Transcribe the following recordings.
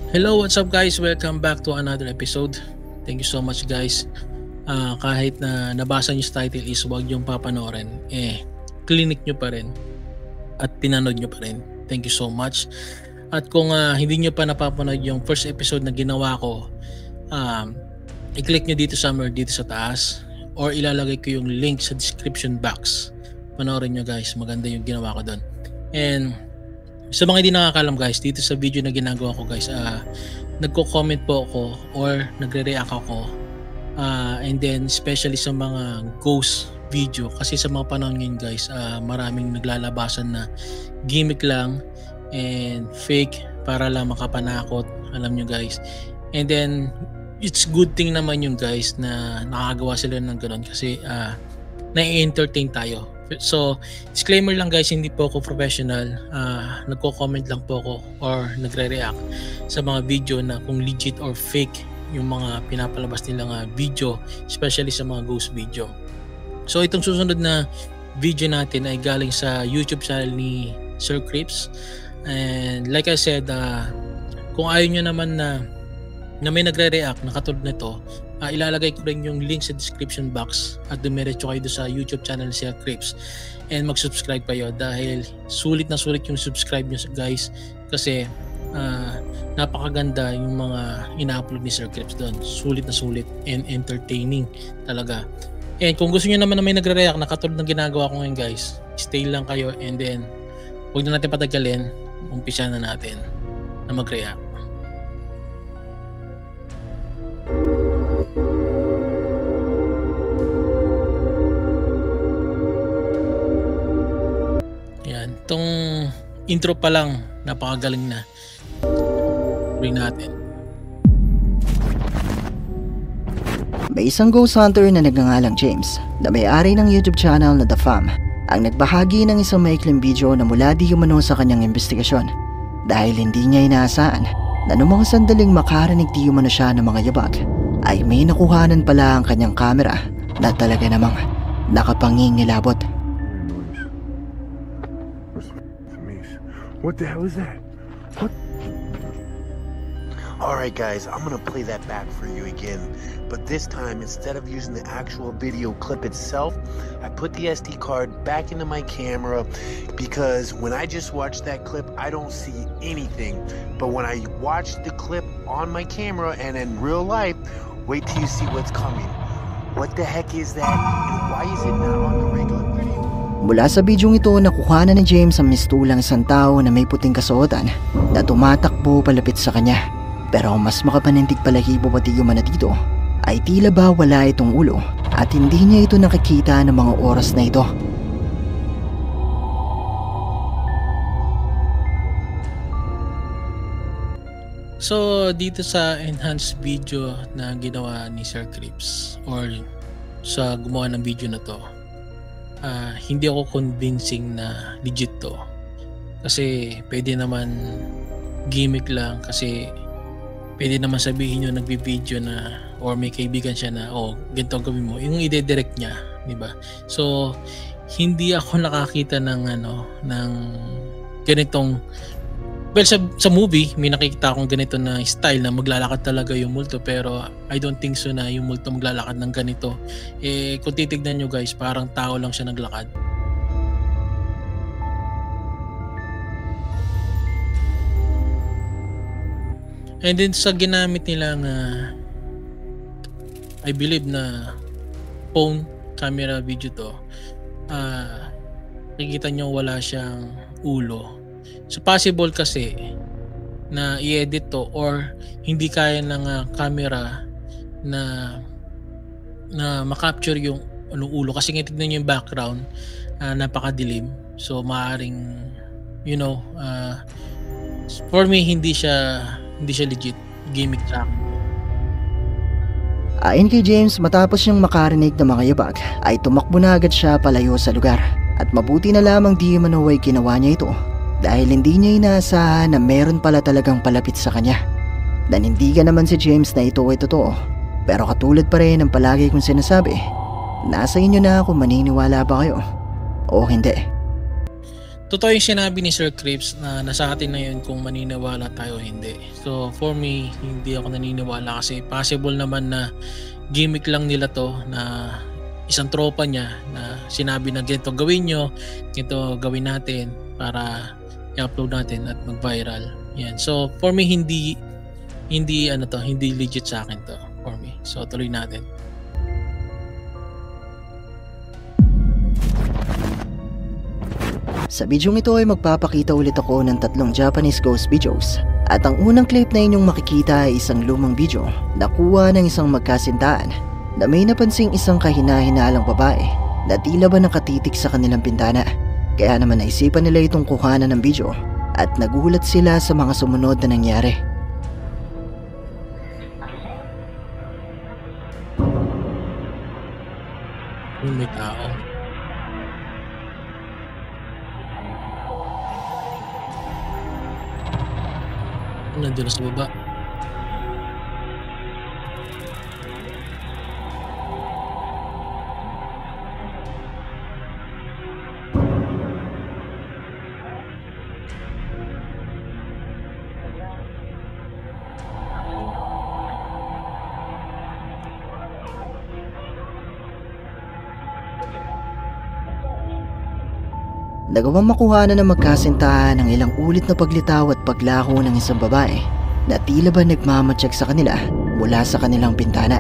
Hello, what's up guys? Welcome back to another episode. Thank you so much guys. Kahit na nabasa nyo sa title is huwag yung papanoorin, clinic nyo pa rin at pinanood nyo pa rin. Thank you so much. At kung hindi nyo pa napapanood yung first episode na ginawa ko, i-click nyo dito somewhere dito sa taas or ilalagay ko yung link sa description box. Panoorin nyo guys, maganda yung ginawa ko doon. And sa mga hindi nakakalam guys, dito sa video na ginagawa ko guys, nagko-comment po ako or nagre-react ako, and then especially sa mga ghost video kasi sa mga panahon ngayon guys, maraming naglalabasan na gimmick lang and fake para lang makapanakot, alam nyo guys. And then it's good thing naman yung guys na nakagawa sila ng ganoon kasi na-entertain tayo. So, disclaimer lang guys, hindi po ako professional. Nagko-comment lang po ako or nagre-react sa mga video na kung legit or fake yung mga pinapalabas nilang video, especially sa mga ghost video. So, itong susunod na video natin ay galing sa YouTube channel ni Sir Crips. And like I said, kung ayaw nyo naman na may nagre-react na katulad nito, ilalagay ko rin yung link sa description box at dumiretso kayo sa YouTube channel ni Sir Crips and mag-subscribe kayo dahil sulit na sulit yung subscribe nyo guys kasi napakaganda yung mga ina-upload ni Sir Crips doon. Sulit na sulit and entertaining talaga. And kung gusto nyo naman na may nagre-react na katulad ng ginagawa ko ngayon guys, stay lang kayo and then huwag na natin patagalin, umpisa na natin na mag-react. Itong intro pa lang napakagaling na. Bring natin. May isang ghost hunter na nagngangalang James na may-ari ng YouTube channel na The Fam ang nagbahagi ng isang maikling video na mula di umano sa kanyang investigasyon dahil hindi niya inaasahan na noong mga sandaling makarinig di umano siya ng mga yabag ay may nakuhanan pala ang kanyang camera na talaga namang nakapangingilabot. What the hell is that? What? Alright guys, I'm gonna play that back for you again. But this time, instead of using the actual video clip itself, I put the SD card back into my camera because when I just watched that clip, I don't see anything. But when I watch the clip on my camera and in real life, wait till you see what's coming. What the heck is that? And why is it not on the regular video? Mula sa bidyong ito, nakuha na ni James ang mistulang isang tao na may puting kasuotan na tumatakbo palapit sa kanya. Pero ang mas makapanindig palahibo pati umana dito ay tila ba wala itong ulo at hindi niya ito nakikita ng mga oras na ito. So dito sa enhanced video na ginawa ni Sir Crips or sa gumawa ng video na to, hindi ako convincing na legit to kasi pwede naman gimmick lang kasi pwede naman sabihin nyo nagbi-video na or may kaibigan siya na ganito ang gawin mo, yung ide-direct niya, di ba? So hindi ako nakakita ng ng ganitong, well, sa movie may nakikita akong ganito na style na maglalakad talaga yung multo pero I don't think so na yung multo maglalakad ng ganito. Kung titignan nyo guys, parang tao lang siya naglakad. And then sa ginamit nilang I believe na phone camera video to, nakikita nyo wala siyang ulo. So possible kasi na i-edit to or hindi kaya ng camera na ma-capture yung ulo kasi nga tignan nyo yung background, napakadilim. So maaring for me hindi siya legit, gimmick sa akin. Ayon kay James, matapos niyang makarinig ng mga yabag ay tumakbo na agad siya palayo sa lugar at mabuti na lamang di manaway ginawa niya ito dahil hindi niya inaasahan na meron pala talagang palapit sa kanya. Nanindigan naman si James na ito ay totoo pero katulad pa rin ng palagi kong sinasabi, nasa inyo na kung maniniwala ba kayo o hindi. totoo yung sinabi ni Sir Crips na nasa atin na yun kung maniniwala tayo o hindi. So for me, hindi ako naniniwala kasi possible naman na gimmick lang nila to, na isang tropa niya na sinabi na ganito gawin nyo, ganito gawin natin para i-upload natin at mag-viral. Yan. So for me, hindi legit sa akin to for me. So tuloy natin. Sa bidyong ito ay magpapakita ulit ako ng 3 Japanese ghost videos. At ang unang clip na inyong makikita ay isang lumang video na kuha ng isang magkasintahan na may napansing isang kahina-hinalang babae na tila ba nakatitik sa kanilang bintana. Kaya naman naisipan nila itong kuhanan ng video at nagulat sila sa mga sumunod na nangyari. May tao. Nandun na sa baba. Nagawang makuha na ng magkasintahan ng ilang ulit na paglitaw at paglako ng isang babae na tila ba nagmamatsyag sa kanila mula sa kanilang bintana.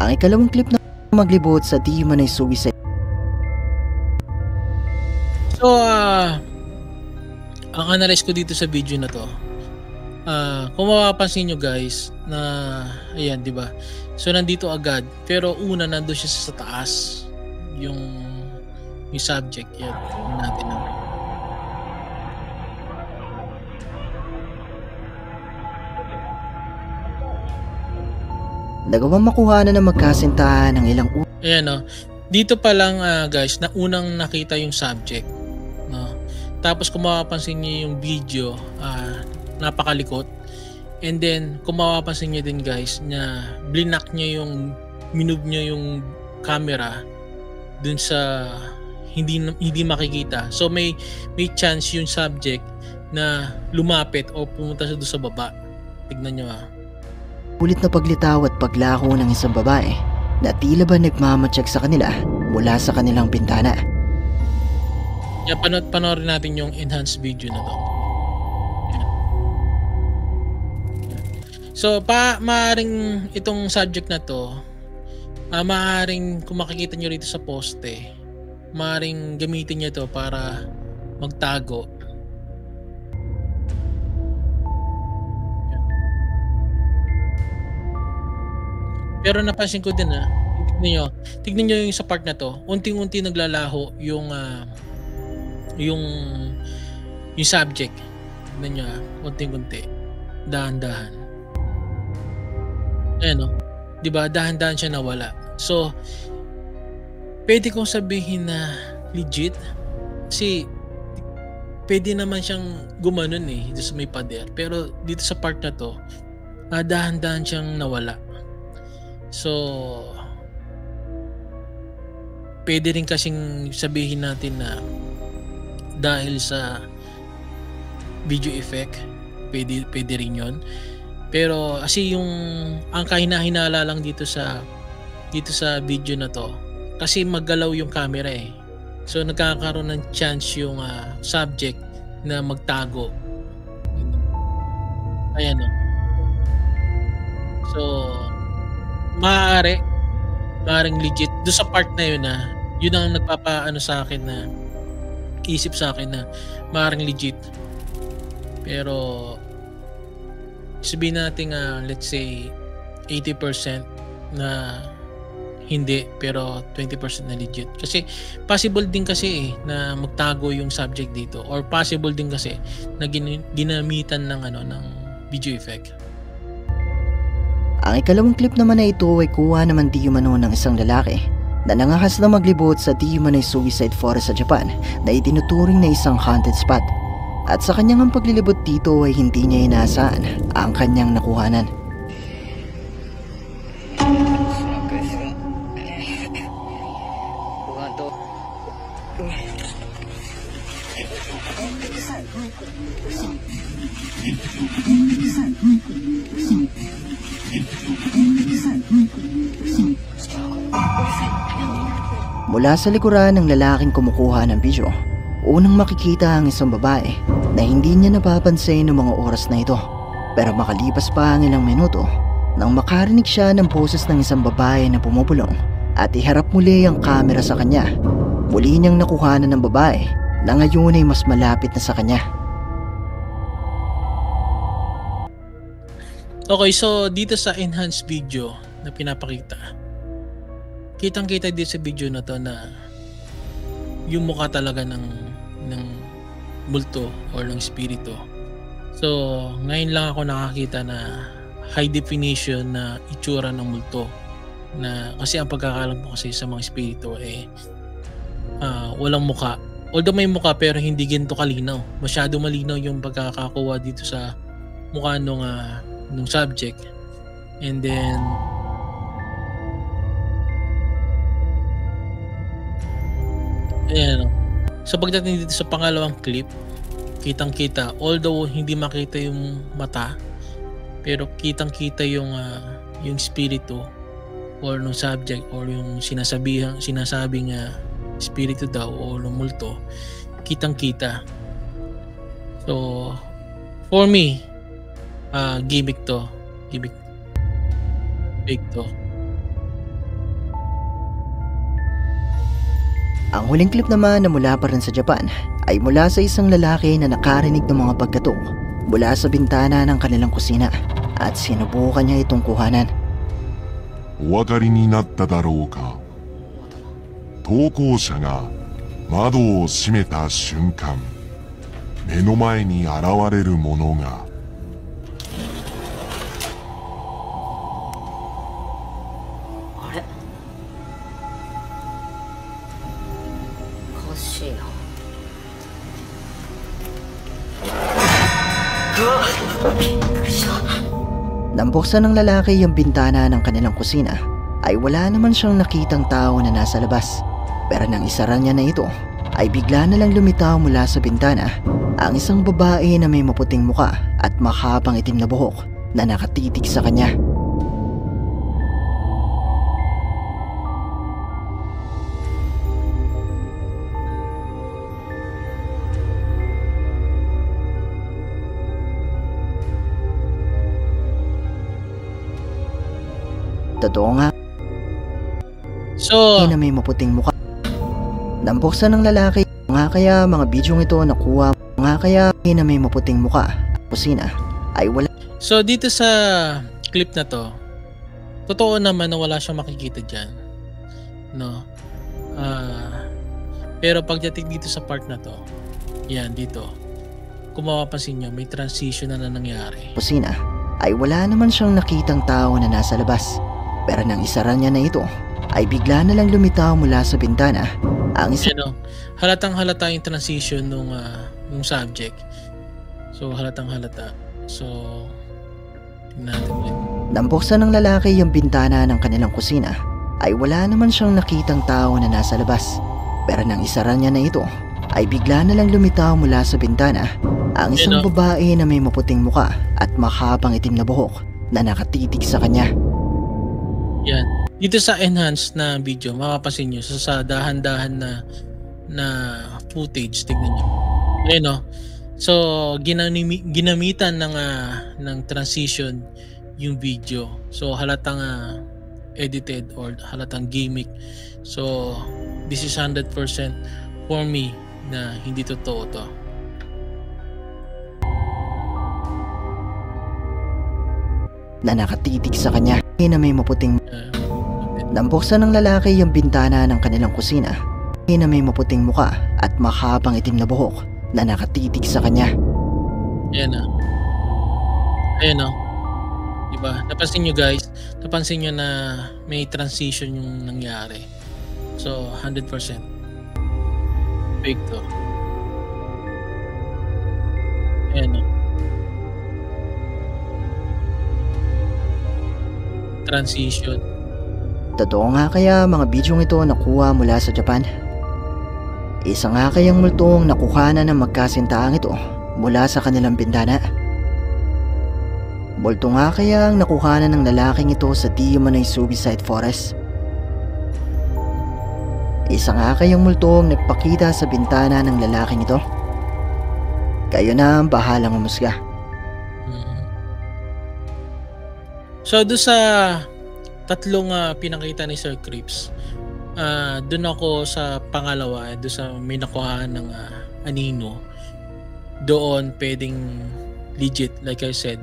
Ang ikalawang clip na maglibot sa di man ay suicide. So, ang analyze ko dito sa video na to, kung mapapansin nyo guys, na, ayan, di ba? So, nandito agad, pero una, nandun siya sa taas, yung subject, yan, natin na. Nagawang makuha na ng magkasintahan ng ilang Ayan, no? Dito pa lang guys, na unang nakita yung subject. No? Tapos kung mapapansin niyo yung video, napakalikot. And then kung mapapansin niyo din guys, na blinak niya yung, minove niya yung camera dun sa hindi makikita. So may chance yung subject na lumapit o pumunta sa doon sa baba. Tignan niyo ulit na paglitaw at paglako ng isang babae na tila ba nagmamatsyag sa kanila mula sa kanilang bintana. Yeah, panoorin natin yung enhanced video na to. So, maaaring itong subject na to, maaaring kung makikita nyo rito sa poste, maaaring gamitin nyo to para magtago. Pero napansin ko din tignan nyo yung sa part na to, unting-unti naglalaho yung subject. Tignan nyo unting-unti, dahan-dahan. Ayan diba, dahan-dahan siya nawala. So, pwede kong sabihin na legit kasi pwede naman siyang gumanon dito sa may pader. Pero dito sa part na to, dahan-dahan siyang nawala. So, pwede rin kasing sabihin natin na dahil sa video effect, pwede rin yun. Pero kasi ang kahina-hinala lang dito sa video na to, kasi maggalaw yung camera So nagkakaroon ng chance yung subject na magtago. Ayan So maaaring legit doon sa part na yun ang nagpapaano sa akin na isip sa akin na maaaring legit. Pero sabihin natin let's say 80% na hindi, pero 20% na legit. Kasi possible din kasi na magtago yung subject dito, or possible din kasi na ginamitan ng ng video effect. Ang ikalawang clip naman na ito ay kuha naman di umano ng isang lalaki na nangahas na maglibot sa di umano'y suicide forest sa Japan na itinuturing na isang haunted spot. At sa kanyang paglilibot dito ay hindi niya inaasahan ang kanyang nakuhanan. Mula sa likuran ng lalaking kumukuha ng video, unang makikita ang isang babae na hindi niya napapansin ng mga oras na ito. Pero makalipas pa ang ilang minuto nang makarinig siya ng boses ng isang babae na pumupulong at iharap muli ang kamera sa kanya. Muli niyang nakuhanan ng babae na ngayon ay mas malapit na sa kanya. Okay, so dito sa enhanced video na pinapakita, kitang-kita dito sa video na to na yung mukha talaga ng multo or ng spirito. So, ngayon lang ako nakakita na high definition na itsura ng multo. Na kasi ang pagkakalam ko kasi sa mga spirito walang mukha. Although may mukha pero hindi ganito kalinaw. Masyado malinaw yung pagkakakuha dito sa mukha nung subject. And then ayan. So pagdating dito sa pangalawang clip, kitang-kita, although hindi makita yung mata, pero kitang-kita yung spirito or nung subject or yung sinasabing spirito daw o multo, kitang-kita. So for me, gimmick to. Fake to. Ang huling clip naman na mula pa rin sa Japan ay mula sa isang lalaki na nakarinig ng mga pagkatok mula sa bintana ng kanilang kusina at sinubukan niya itong kuhanan. お分かりになっただろうか。投稿者が窓を閉めた瞬間、目の前に現れるものが。あれ？おかしいな。びっくりした。 Nang buksan ng lalaki yung bintana ng kanilang kusina, ay wala naman siyang nakitang tao na nasa labas. Pero nang isara niya na ito, ay bigla na lang lumitaw mula sa bintana ang isang babae na may maputing muka at mahabang itim na buhok na nakatitig sa kanya. Totoo nga So na may maputing mukha. Nang buksan ng lalaki, nga kaya mga bidyong ito nakuha, nga kaya na may maputing mukha kusina ay wala. So dito sa clip na to, totoo naman na wala siyang makikita dyan, no? Pero pagdating dito sa part na to, yan dito, kung mapapansin nyo, may transition na nangyari. Kusina ay wala naman siyang nakitang tao na nasa labas. Pero nang isara niya na ito, ay bigla na lang lumitaw mula sa bintana ang isang halatang halata yung transition nung subject. So halatang halata. So tingnan natin ulit. Nang buksan ng lalaki yung bintana ng kanilang kusina, ay wala naman siyang nakitang tao na nasa labas. Pero nang isara niya na ito, ay bigla na lang lumitaw mula sa bintana ang isang babae na may maputing muka at mahabang itim na buhok na nakatitig sa kanya. Yan. Dito sa enhanced na video, mapapansin nyo sa dahan-dahan na footage, tignan nyo. Ayun, no? So ginamitan ng transition yung video. So halatang edited or halatang gimmick. So this is 100% for me na hindi totoo to. Na nakatitig sa kanya na may maputing nang buksan ng lalaki yung bintana ng kanilang kusina na may maputing muka at mahabang itim na buhok na nakatitig sa kanya. Ayan na. Ayan o. Diba? Napansin nyo guys, napansin nyo na may transition yung nangyari. So 100% fake to. Ayan o. Transition. Totoo nga kaya mga bidyong ito nakuha mula sa Japan? Isa nga kayang multong nakuhanan ng magkasintaang ito mula sa kanilang bintana? Multo nga kaya ang nakuhanan ng lalaking ito sa di umano'y suicide forest? Isa nga kayang multong nagpakita sa bintana ng lalaking ito? Kayo na ang bahalang umusga. So doon sa tatlong pinakita ni Sir Creeps, doon ako sa pangalawa, doon sa may nakuhaan ng anino. Doon pwedeng legit, like I said,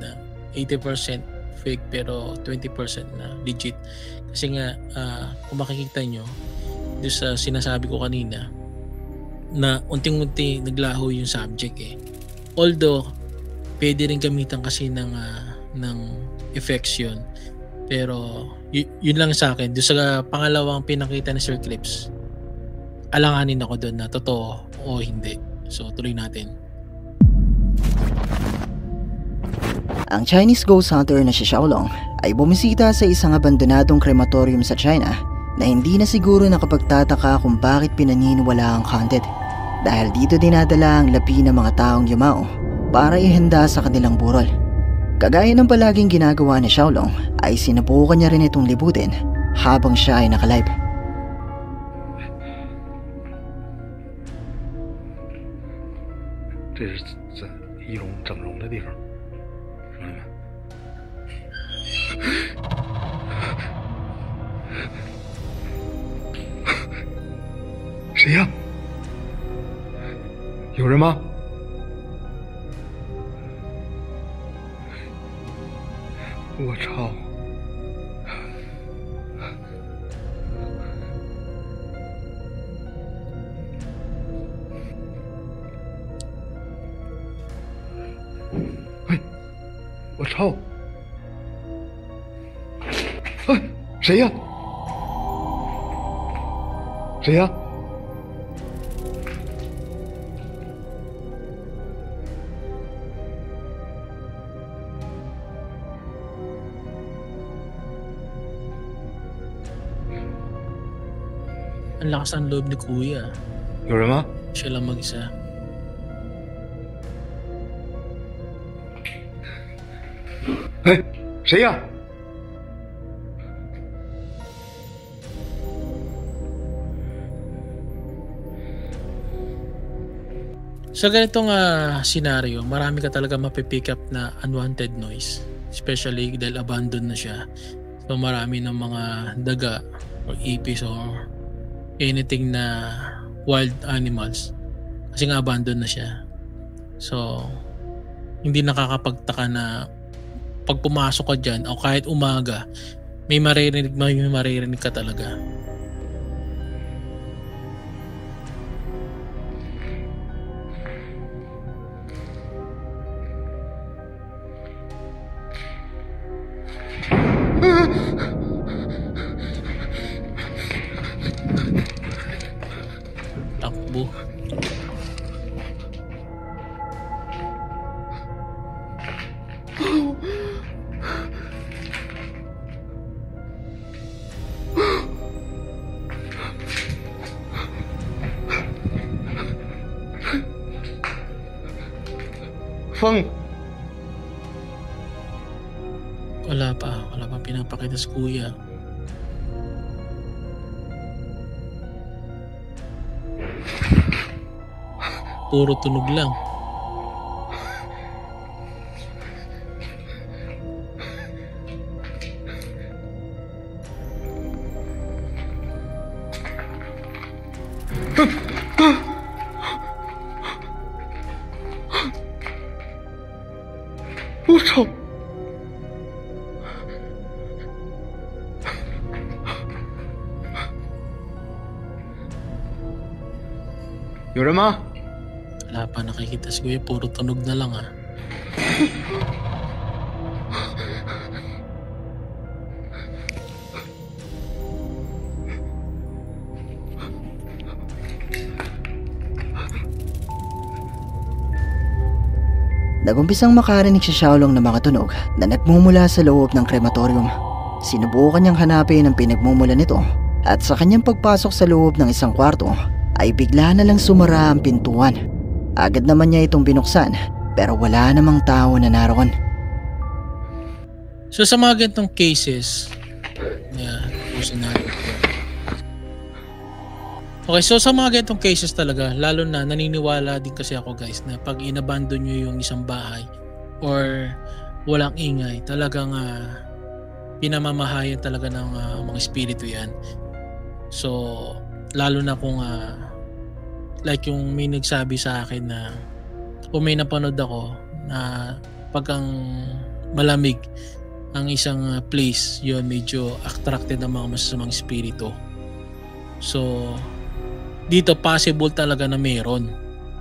80% fake pero 20% na legit. Kasi nga kung makikita nyo doon sa sinasabi ko kanina na unting-unti naglaho yung subject eh. Although pwede rin gamitan kasi ng effects yun. Pero yun lang sa akin. Doon sa pangalawang pinakita ni Sir Clips, alanganin ako doon na totoo o hindi. So tuloy natin. Ang Chinese ghost hunter na si Xiaolong ay bumisita sa isang abandonadong krematorium sa China na hindi na siguro nakapagtataka kung bakit pinaniniwala ang haunted. Dahil dito dinadala ang labi ng mga taong yumao para ihanda sa kanilang burol. Kagaya ng palaging ginagawa ni Xiaolong ay sinubukan niya rin itong libutin habang siya ay nakalive. 这是在仪容整容的地方，兄弟们。谁呀？有人吗？我操！哎，我操！哎，谁呀？谁呀？ Ang lakas ng loob ni Kuya. 有人吗？ Siya lang mag-isa. Eh, 谁呀？ Sa ganitong scenario, marami ka talaga mapipick up na unwanted noise. Especially dahil abandoned na siya. So marami ng mga daga or ipis or anything na wild animals. Kasi nga abandoned na siya. So hindi nakakapagtaka na pag pumasok ka dyan o kahit umaga, may maririnig ka talaga. Takbo. Feng. Wala pa pinapakita si Kuya. Puro tunog lang. Oh, 我操！ 有人吗？ Wala pa nakikita si Kuya, puro tunog na lang ah. Nagumpisang makarinig si Xiaolong na mga tunog na nagmumula sa loob ng krematorium. Sinubukan niyang hanapin ang pinagmumula nito at sa kanyang pagpasok sa loob ng isang kwarto ay bigla na lang sumara ang pintuan. Agad naman niya itong binuksan pero wala namang tao na naroon. So sa mga ganitong cases, okay, so sa mga ganitong cases talaga, lalo na naniniwala din kasi ako guys na pag inabandon nyo yung isang bahay or walang ingay, talagang pinamamahayan talaga ng mga espiritu yan. So lalo na kung like yung may nagsabi sa akin na kung may napanood ako na pag ang malamig ang isang place, yun medyo attracted ng mga masasamang espiritu. So dito possible talaga na meron.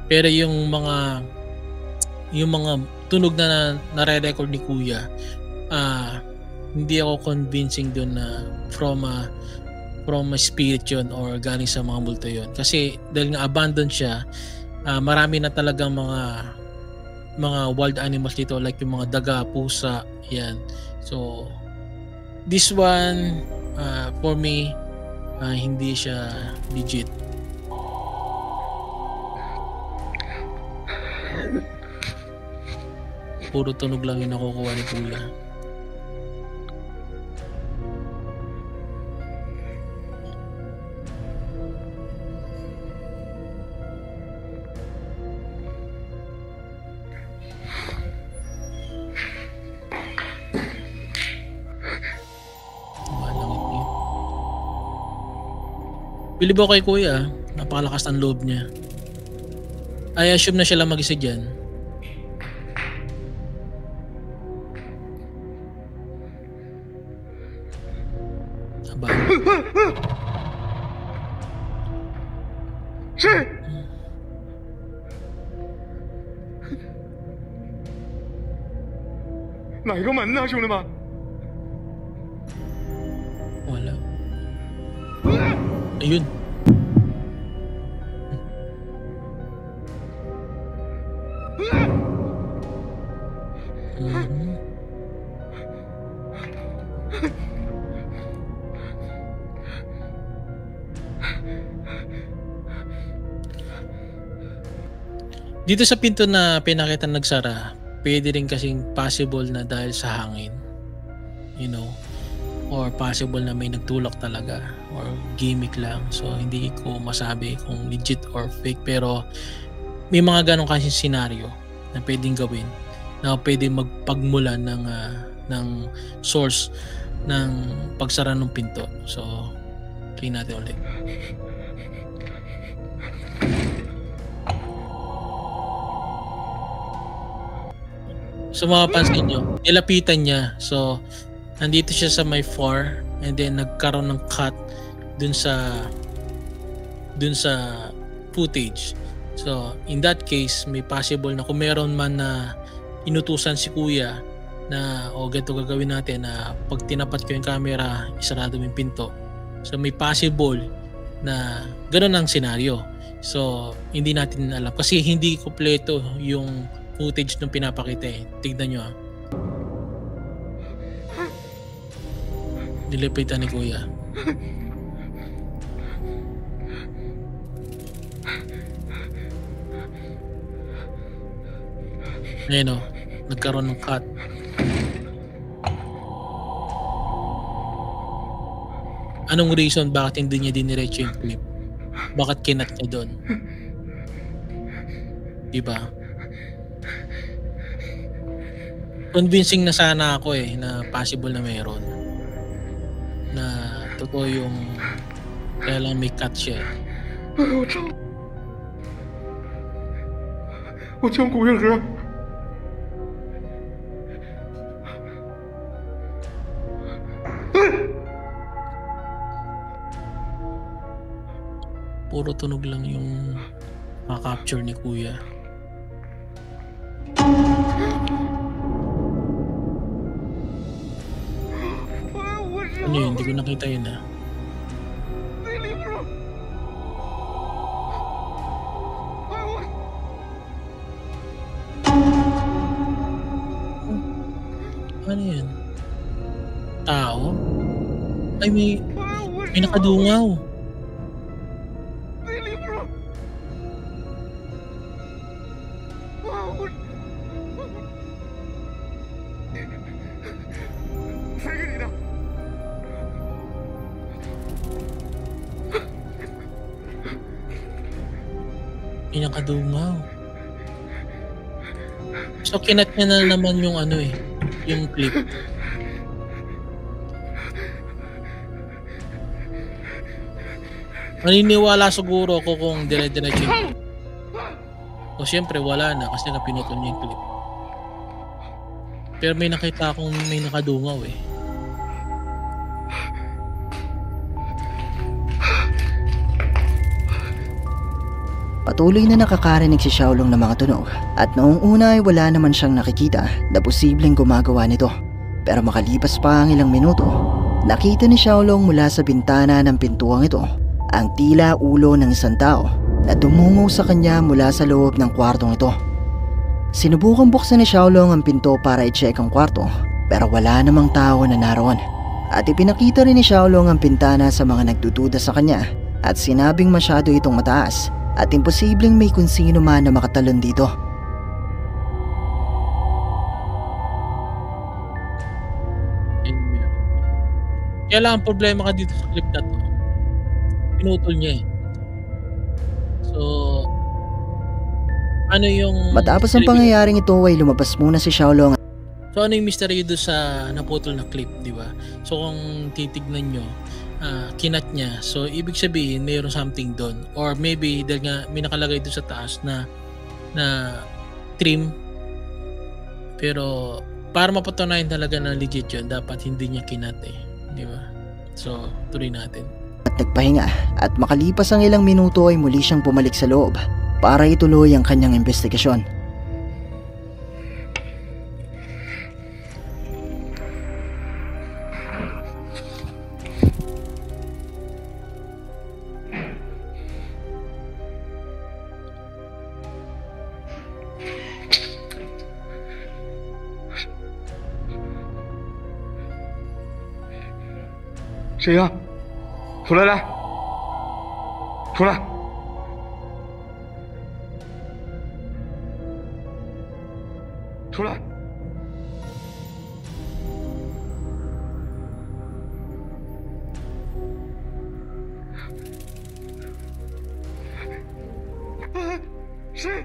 Pero yung mga tunog na nare-record ni Kuya, hindi ako convincing doon na from a spirit yun or galing sa mga multo yun. Kasi dahil nga abandoned siya, marami na talagang mga wild animals dito like yung mga daga, pusa, yan. So this one for me hindi siya legit. Puro tunog lang yung nakukuha ni Kuya. Bilib ako kay Kuya, napakalakas ng loob niya. I assume na siya lang mag-isa dyan. Aba. Wala. Ayun. Dito sa pinto na pinakita nagsara, pwede rin kasing possible na dahil sa hangin. You know, or possible na may nagtulak talaga or gimmick lang. So hindi ko masabi kung legit or fake, pero may mga ganong kasing senaryo na pwedeng gawin na pwedeng magpagmulan ng source ng pagsara ng pinto. So try natin ulit. So mapapansin nyo, nilapitan niya. So nandito siya sa may 4 and then nagkaroon ng cut dun sa footage. So in that case, may possible na kung meron man na inutusan si Kuya na ganito gagawin natin, na pag tinapat ko yung camera, isarado mo yung pinto. So may possible na ganun ang senaryo. So hindi natin alam kasi hindi kompleto yung footage nung pinapakita eh. Tignan nyo Nilipitan ni Kuya. Ayun nagkaroon ng cut. Anong reason bakit hindi niya diniretso yung clip? Bakit kinat niya doon? Diba? Convincing na sana ako na possible na meron. Na totoo yung kaya lang may cut siya. Puro tunog lang yung makapture ni Kuya. Ano yun? Hindi ko nakita yun Ano yan? Tao? Ay, may nakadungaw. May nakadungaw. So, kinat niya na naman yung ano eh, yung clip. Maniniwala siguro ako kung dire-diretso yun. O siyempre wala na kasi nga pinutol niya yung clip. Pero may nakita akong may nakadungaw eh. Patuloy na nakakarinig si Xiaolong ng mga tunog at noong una ay wala naman siyang nakikita na posibleng gumagawa nito. Pero makalipas pa ang ilang minuto, nakita ni Xiaolong mula sa bintana ng pintuang ito ang tila ulo ng isang tao na dumungaw sa kanya mula sa loob ng kwartong ito. Sinubukang buksan ni Xiaolong ang pinto para i-check ang kwarto pero wala namang tao na naroon. At ipinakita rin ni Xiaolong ang bintana sa mga nagdududa sa kanya at sinabing masyado itong mataas at imposibleng may kung sino man na makatalon dito. Kaya lang ang problema ka dito sa clip na to, pinutol niya eh. So, ano yung... Matapos ang pangyayaring ito ay lumabas muna si Xiaolong. So, ano yung mystery doon sa naputol na clip, di ba? So, kung titignan nyo, kinat niya. So, ibig sabihin, mayroon something doon. Or maybe, dahil nga may nakalagay doon sa taas na trim. Pero, para mapatunayan talaga na legit yun, dapat hindi niya kinat eh. Di ba? So, tuloy natin. At nagpahinga at makalipas ang ilang minuto ay muli siyang bumalik sa loob para ituloy ang kanyang investigasyon. Siya, 出来来，出来！出来！谁？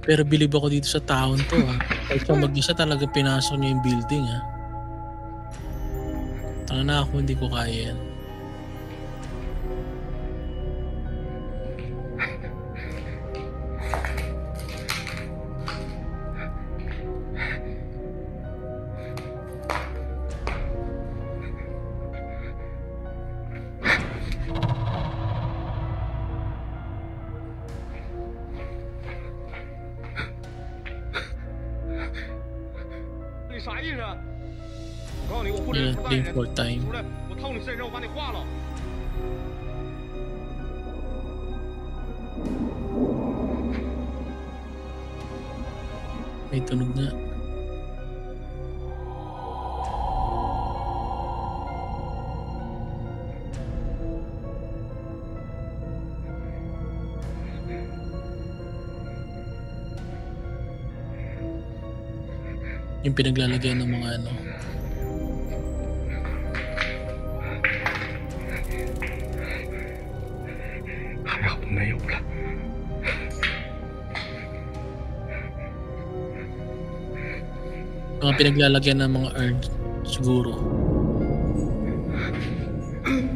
Pero bilib ako dito sa taon to Kahit siya mag-isa talaga pinasok niya yung building Tanga na ako, hindi ko kaya yan. Playing for time. May tunog na. Yung pinaglalagay ng mga ano. Mga pinaglalagyan ng mga urn siguro.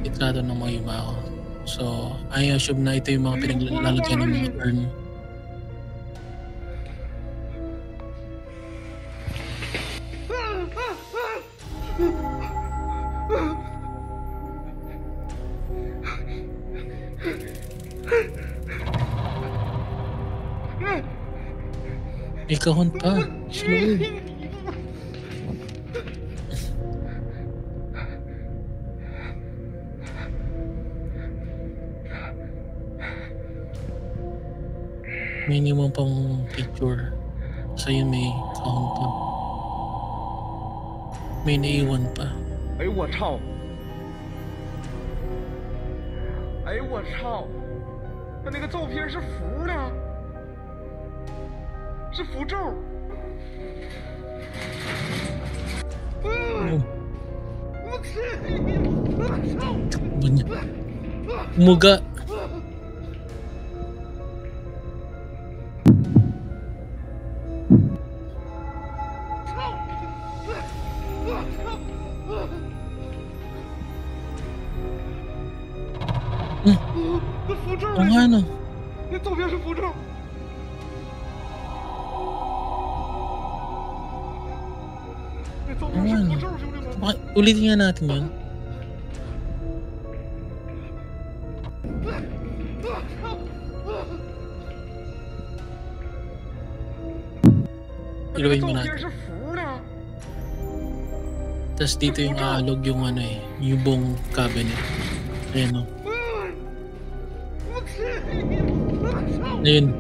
Itrato ng mga yumao. So, I assume na ito yung mga pinaglalagyan ng mga urn. May kahon pa. Slow. Minimum pang picture. Sa yun may countdown. May naiwan pa. 哎呦我操！哎呦我操！他那个照片是符的，是符咒。我操！Takbo niya. Umuga. Hmm. 那符咒 Oo nga no. 那照片是符咒。那照片是符咒，兄弟们。 Ulitin nga natin yun. Ilawin mo natin. Tapos dito yung aalog yung ano eh, yung buong cabinet. Ayan o. Ayun.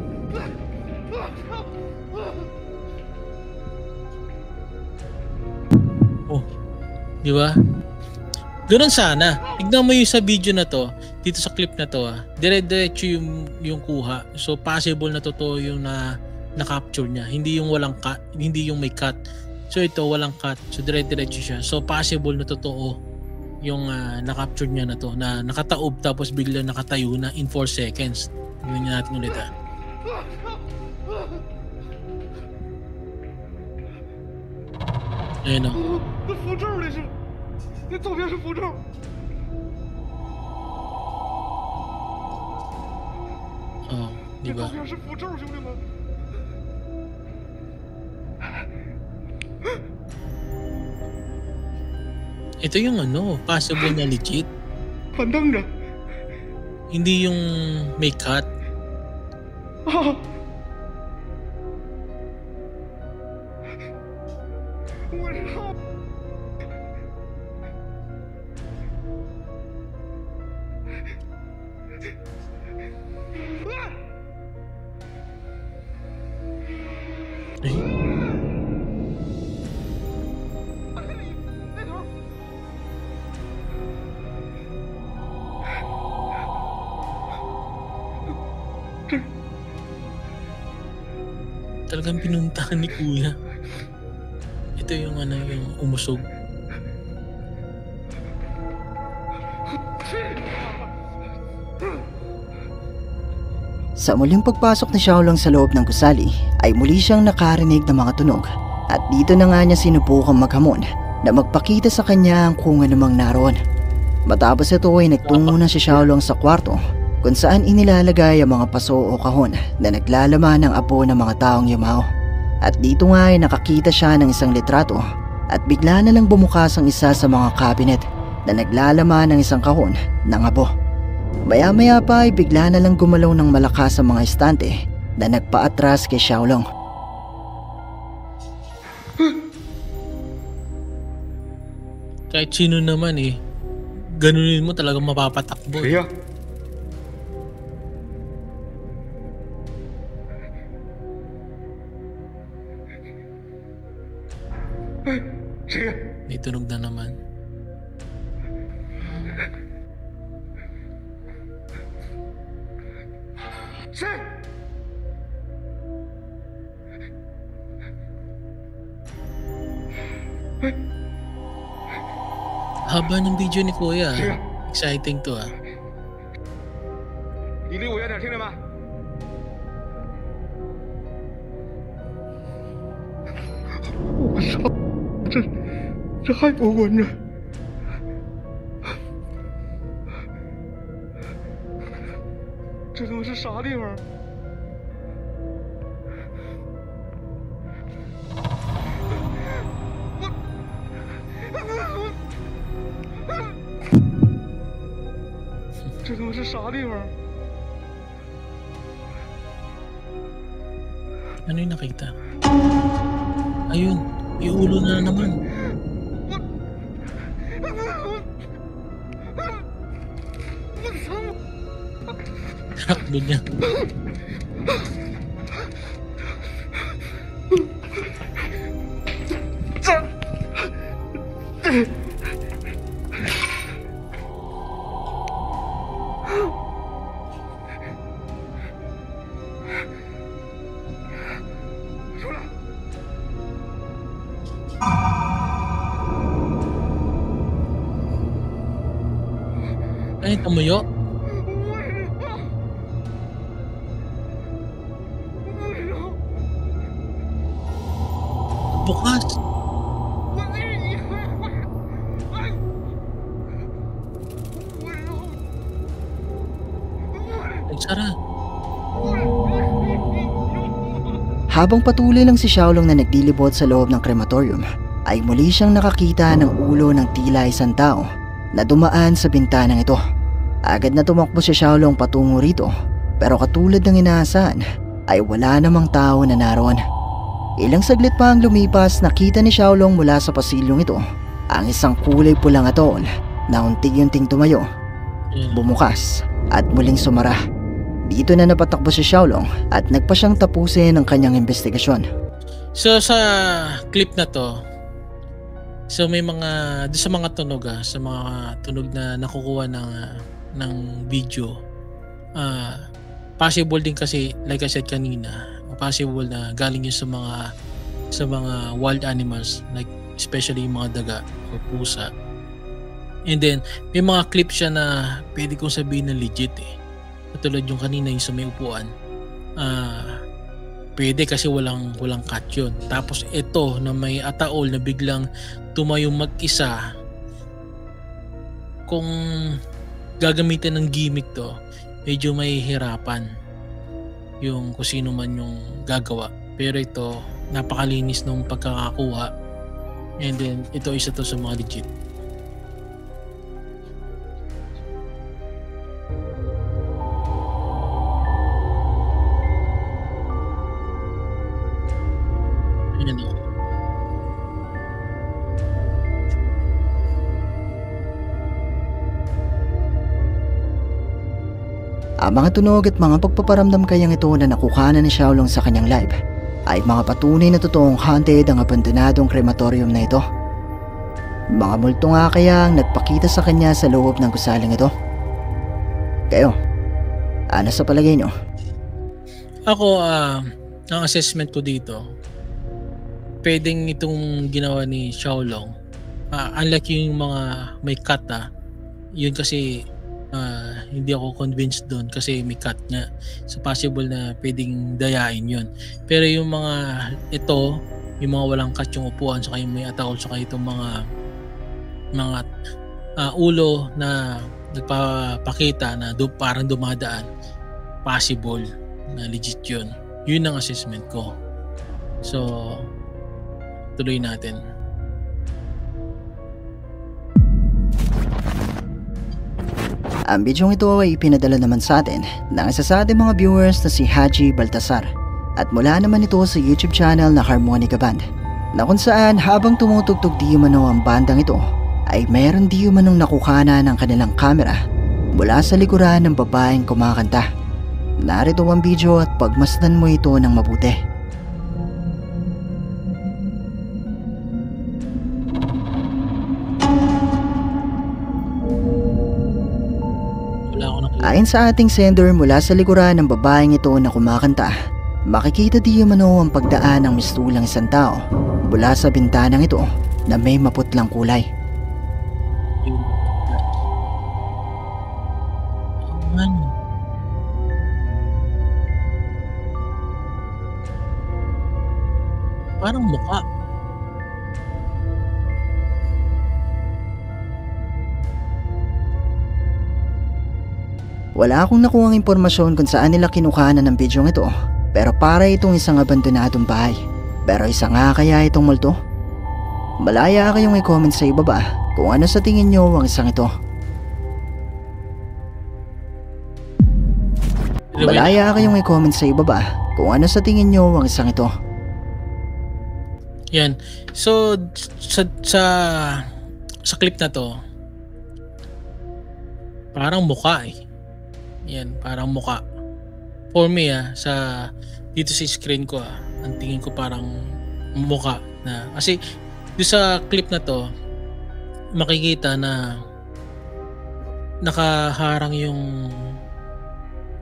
Oh, di ba? Ganun sana. Tignan mo yung sa video na to, dito sa clip na to dire-diretso yung kuha. So possible na totoo yung na-capture niya. Hindi yung walang cut, hindi yung may cut. So ito walang cut. So dire-diretso siya. So possible na totoo yung na-capture niya na to, na nakataob tapos bigla nakatayo na in 4 seconds. Tingnan natin ulit Ayun o. 那符咒的是，那照片是符咒。 Oh, di 这 ba? 照片是符咒，兄弟们。 Ito yung ano, possible na legit. 反瞪着。 Hindi yung may cut. 啊！我操！ Eh, 那头。 talagang pinuntahan ni Kuya. Ito yung ano, yung umusog. Sa muling pagpasok ni Xiaolong sa loob ng gusali ay muli siyang nakarinig ng mga tunog at dito na nga niya sinubukang maghamon na magpakita sa kanya kung anumang naroon. Matapos ito ay nagtungo na si Xiaolong sa kwarto kung saan inilalagay ang mga paso o kahon na naglalaman ng apo ng mga taong yumao. At dito nga ay nakakita siya ng isang litrato at bigla na lang bumukas ang isa sa mga cabinet na naglalaman ng isang kahon ng abo. Maya-maya pa ay bigla na lang gumalaw ng malakas ang mga estante na nagpaatras kay Xiaolong. Kahit sino naman eh, ganunin mo talagang mapapatakbo. 谁呀？哎，谁呀？ May tunog na naman.谁？ Haba ng video ni Kuya. 谁呀？ Exciting to 你离我远点，听见没？我操！这还不稳着？这他妈是啥地方？这他妈是啥地方？ Ano yung nakita? Ayun, may ulo na naman. Takbo niya. Ay, tumuyo. Bukas. Nagsara. Habang patuloy lang si Xiaolong na nagdilibot sa loob ng krematorium, ay muli siyang nakakita ng ulo ng tila isang tao na dumaan sa bintanang ito. Agad na tumakbo si Xiaolong patungo rito, pero katulad ng inaasahan ay wala namang tao na naroon. Ilang saglit pa ang lumipas, nakita ni Xiaolong mula sa pasilyong ito ang isang kulay pulang atol na unti-unting tumayo, bumukas at muling sumara. Dito na napatakbo si Xiaolong at nagpa siyang tapusin ang kanyang investigasyon. So sa clip na to, so may mga doon sa mga tunog sa mga tunog na nakukuha ng video, possible din kasi like I said kanina, possible na galing yun sa mga wild animals, like especially yung mga daga o pusa. And then may mga clip siya na pwede kong sabihin na legit katulad yung kanina yung sa may upuan. Pwede kasi walang cut yun. Tapos ito na may ataol na biglang tumayo mag-isa, kung gagamitin ng gimmick to, medyo may hirapan yung kung sino man yung gagawa. Pero ito, napakalinis nung pagkakakuha. And then ito, isa to sa mga legit. Ayan o. Ang mga tunog at mga pagpaparamdam kayang ito na nakuhanan ni Xiaolong sa kanyang live ay mga patunay na totoong haunted ang abandonadong krematorium na ito. Mga multo nga kaya ang nagpakita sa kanya sa loob ng gusaling ito. Kayo, ano sa palagay nyo? Ako, ang assessment ko dito, pwedeng itong ginawa ni Xiaolong, unlike yung mga may cut yun kasi hindi ako convinced doon kasi may cut nga. So possible na pwedeng dayain yun. Pero yung mga ito, yung mga walang cut yung upuan, saka yung may ataol, saka itong mga ulo na nagpapakita na parang dumadaan, possible na legit yun. Yun ang assessment ko. So tuloy natin. Ang bidyong ito ay ipinadala naman sa atin ng isa sa ating mga viewers na si Haji Baltasar, at mula naman ito sa YouTube channel na Harmonica Band, na kung saan habang tumutugtog di umano ang bandang ito ay meron di umanong nakukana ng kanilang camera mula sa likuran ng babaeng kumakanta. Narito ang video at pagmasdan mo ito ng mabuti. Ayon sa ating sender, mula sa likuran ng babaeng ito na kumakanta, makikita di umano ang pagdaan ng mistulang isang tao mula sa bintanang ito na may maputlang kulay. Parang mukha. Wala akong nakuhang impormasyon kung saan nila kinuhanan ng bidyong ito, pero para itong isang abandonadong bahay. Pero isa nga kaya itong multo? Malaya kayong i-comment sa ibaba kung ano sa tingin nyo ang isang ito. Malaya kayong i-comment sa ibaba kung ano sa tingin nyo ang isang ito. Yan. So sa clip na to, parang mukha Yan, parang mukha. For me dito sa screen ko ang tingin ko parang mukha na. Kasi doon sa clip na to, makikita na nakaharang yung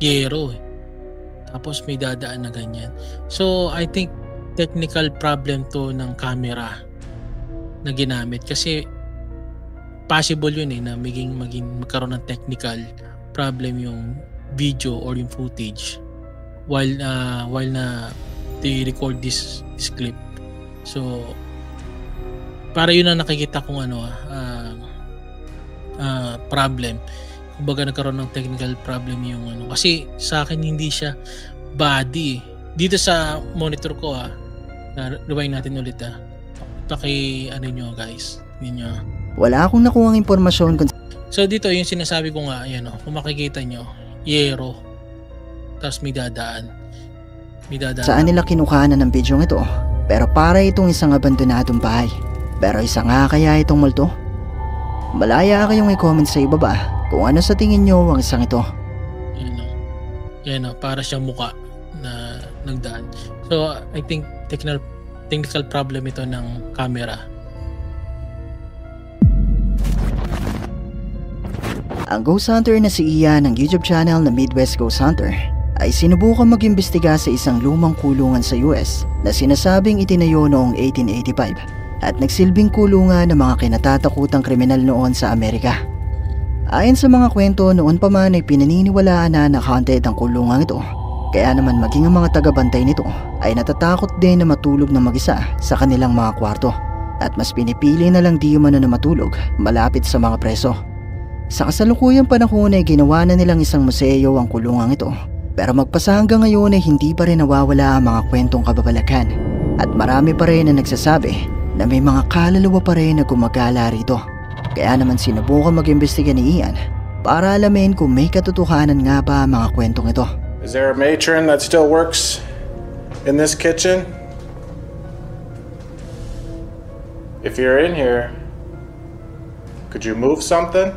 yero eh. Tapos may dadaan na ganyan. So I think technical problem to ng camera na ginamit kasi possible yun eh na magkaroon ng technical problem yung video or yung footage while na they record this clip. So para yun ang nakikita kong problem. Kumbaga nagkaroon ng technical problem yung kasi sa akin hindi siya body. Dito sa monitor ko rewind natin ulit nyo guys. Ninyo. Wala akong nakuhang impormasyon kung So dito yung sinasabi ko nga ayan kung makikita nyo yero tapos may dadaan. Saan nila kinukuhanan ng video ito, pero para itong isang abandonadong bahay. Pero isa nga kaya itong multo? Malaya kayong i-comment sa ibaba kung ano sa tingin nyo ang isang ito. Yan para siyang muka na nagdaan. So I think technical problem ito ng camera. Ang ghost hunter na si Ian ng YouTube channel na Midwest Ghost Hunter ay sinubukan mag-imbestiga sa isang lumang kulungan sa US na sinasabing itinayo noong 1885 at nagsilbing kulungan ng mga kinatatakutang kriminal noon sa Amerika. Ayon sa mga kwento, noon pa man ay pinaniniwalaan na haunted ang kulungan ito. Kaya naman maging ang mga tagabantay nito ay natatakot din na matulog na mag-isa sa kanilang mga kwarto at mas pinipili na lang di umano na matulog malapit sa mga preso. Sa kasalukuyang panahon ay ginawa na nilang isang museo ang kulungan ito, pero magpasa hanggang ngayon ay hindi pa rin nawawala ang mga kwentong kababalagan at marami pa rin na nagsasabi na may mga kaluluwa pa rin na gumagala rito. Kaya naman sinubukan mag-imbestiga ni Ian para alamin kung may katotohanan nga ba ang mga kwentong ito. Is there a matron that still works in this kitchen? If you're in here, could you move something?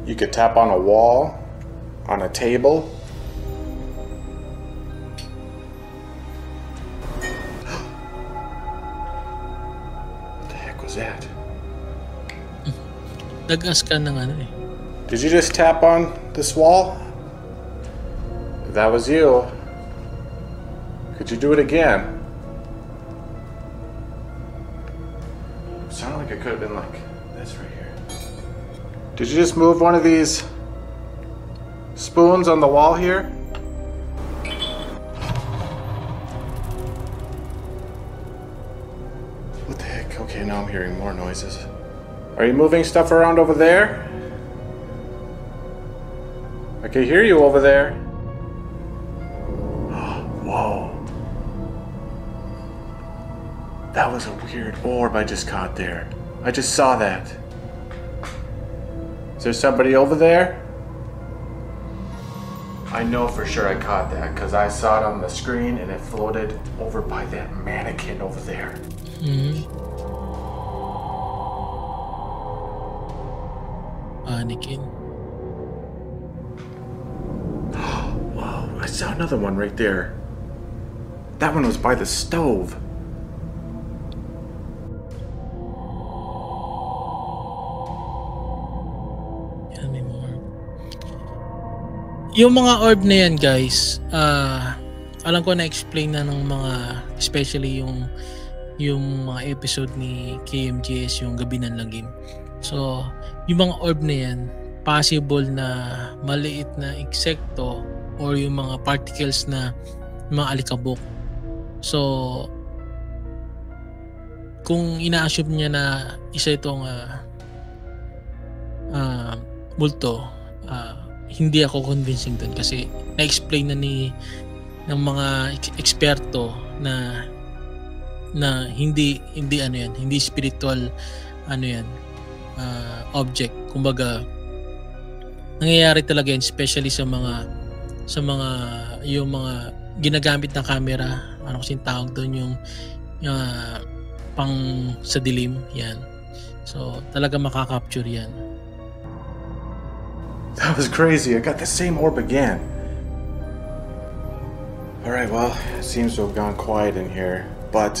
You could tap on a wall, on a table. What the heck was that? Nag-ask ka ng Did you just tap on this wall? If that was you, could you do it again? It sounded like it could have been like this right here. Did you just move one of these spoons on the wall here? What the heck? Okay, now I'm hearing more noises. Are you moving stuff around over there? I can hear you over there. Whoa. That was a weird orb I just caught there. I just saw that. Is there somebody over there? I know for sure I caught that because I saw it on the screen and it floated over by that mannequin over there. Mannequin. Whoa, I saw another one right there. That one was by the stove. Yung mga orb na yan guys, alam ko na-explain na ng mga, especially yung mga episode ni KMJS, yung Gabi ng Lagim. So, yung mga orb na yan, possible na maliit na insekto or yung mga particles na mga alikabok. So, kung ina-assume niya na isa itong multo, hindi ako convincing dun kasi na-explain na ng mga eksperto na hindi hindi spiritual object. Kumbaga nangyayari talaga yan, especially sa mga yung mga ginagamit na camera, ano kasing tawag doon, yung pang sa dilim yan. So talaga makaka-capture yan. That was crazy. I got the same orb again. Alright, well, it seems to have gone quiet in here, but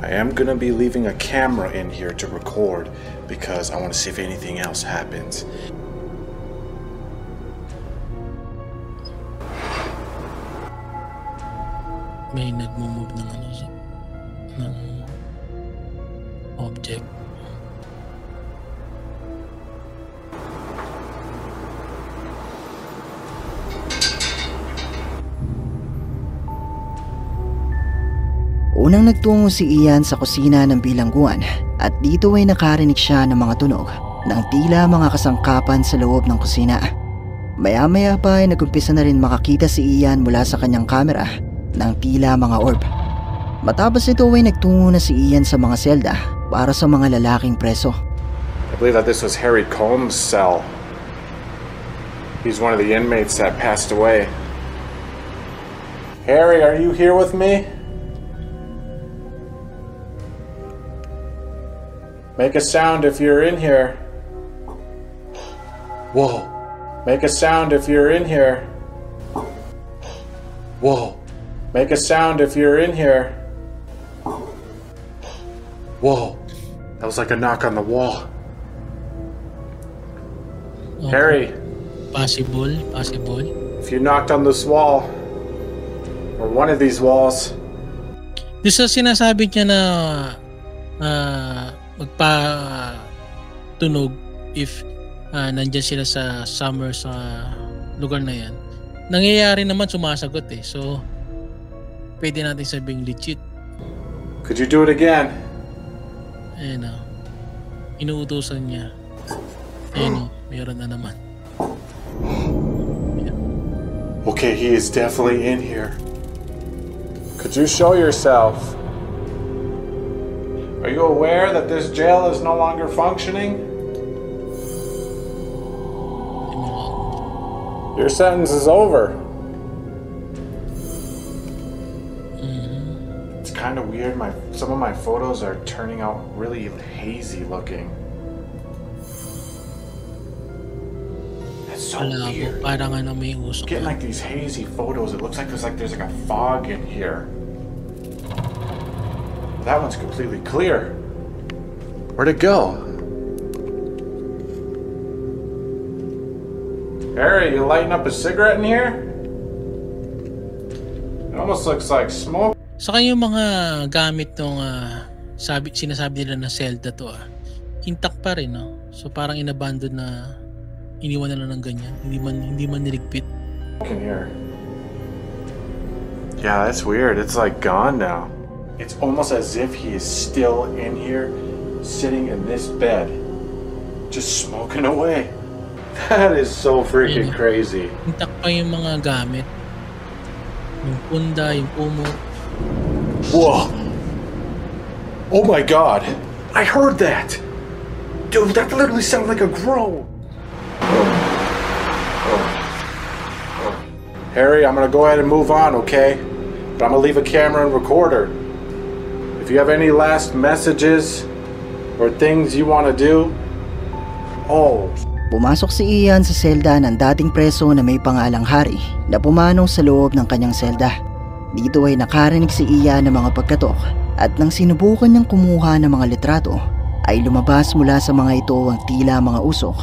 I am gonna be leaving a camera in here to record because I want to see if anything else happens. May nagmo-move ng ng object. Unang nagtungo si Ian sa kusina ng bilangguan at dito ay nakarinig siya ng mga tunog ng tila mga kasangkapan sa loob ng kusina. Maya-maya pa ay nagumpisa na rin makakita si Ian mula sa kanyang kamera ng tila mga orb. Matapos ito ay nagtungo na si Ian sa mga selda para sa mga lalaking preso. I believe that this was Harry Combs' cell. He's one of the inmates that passed away. Harry, are you here with me? Make a sound if you're in here. Whoa. Make a sound if you're in here. Whoa. Make a sound if you're in here. Whoa. That was like a knock on the wall. Okay. Harry, Possible. if you knocked on this wall, or one of these walls, Doon sa sinasabi niya na magpatunog if nandyan sila sa summer sa lugar na yan. Nangyayari naman, sumasagot eh. So, pwede natin sabing legit. could you do it again? Ayun o. Inuutosan niya. Ayun o. Meron na naman. Okay, he is definitely in here. Could you show yourself? Are you aware that this jail is no longer functioning? Your sentence is over. It's kind of weird. Some of my photos are turning out really hazy looking. That's so Wala po. weird. Parang ano may usok. Getting like these hazy photos. It looks like there's like a fog in here. That one's completely clear. Where'd it go? Harry, you lighting up a cigarette in here? It almost looks like smoke. Saka yung mga gamit nung sinasabi nila na Zelda to intact pa rin, no? So parang inabandon na iniwan na lang ng ganyan. Hindi man niligpit. In here. Yeah, that's weird. It's like gone now. It's almost as if he is still in here, sitting in this bed, just smoking away. That is so freaking crazy. Intact pa yung mga gamit. Yung punda, yung pumo. Whoa. Oh my god. I heard that. Dude, that literally sounded like a groan. Harry, I'm gonna go ahead and move on, okay? But I'm gonna leave a camera and recorder. If you have any last messages or things you want to do, Pumasok si Ian sa selda ng dating preso na may pangalang Harry na pumanong sa loob ng kanyang selda. Dito ay nakarinig si Ian ng mga pagkatok at nang sinubukan niyang kumuha ng mga litrato ay lumabas mula sa mga ito ang tila mga usok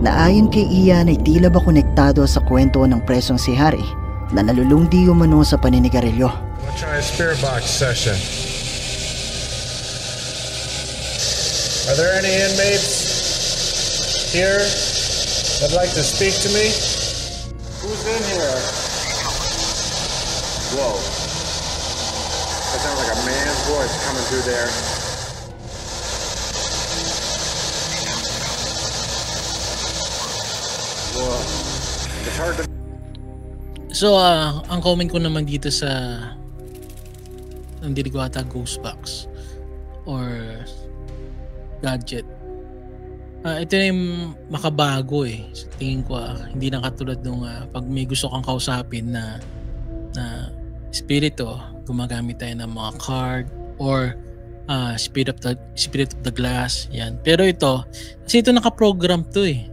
na ayon kay Ian ay tila ba konektado sa kwento ng presong si Harry na nalulungdi umano sa paninigarilyo. We'll try a spirit box session. Are there any inmates here that'd like to speak to me? who's in here? Whoa. That sounds like a man's voice coming through there. Whoa. It's hard to... So, ang comment ko naman dito sa hindi ko ata ghost box or gadget. Ito na yung makabago eh. Sa tingin ko hindi na katulad nung pag may gusto kang kausapin na spirito, gumagamit tayo ng mga card or spirit of the glass. Yan. Pero ito, kasi ito naka-program to eh.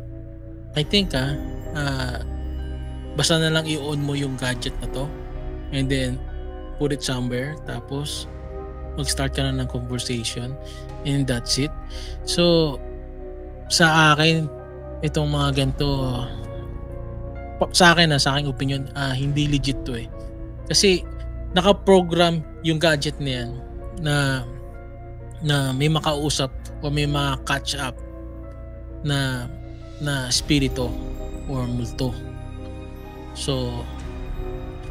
I think basta na lang i-on mo yung gadget na to and then put it somewhere tapos mag-start ka na ng conversation, and that's it. So sa akin itong mga ganito, sa akin sa aking opinion, hindi legit to eh. Kasi naka-program yung gadget na yan na may makausap o may maka-catch up na spirito or multo. So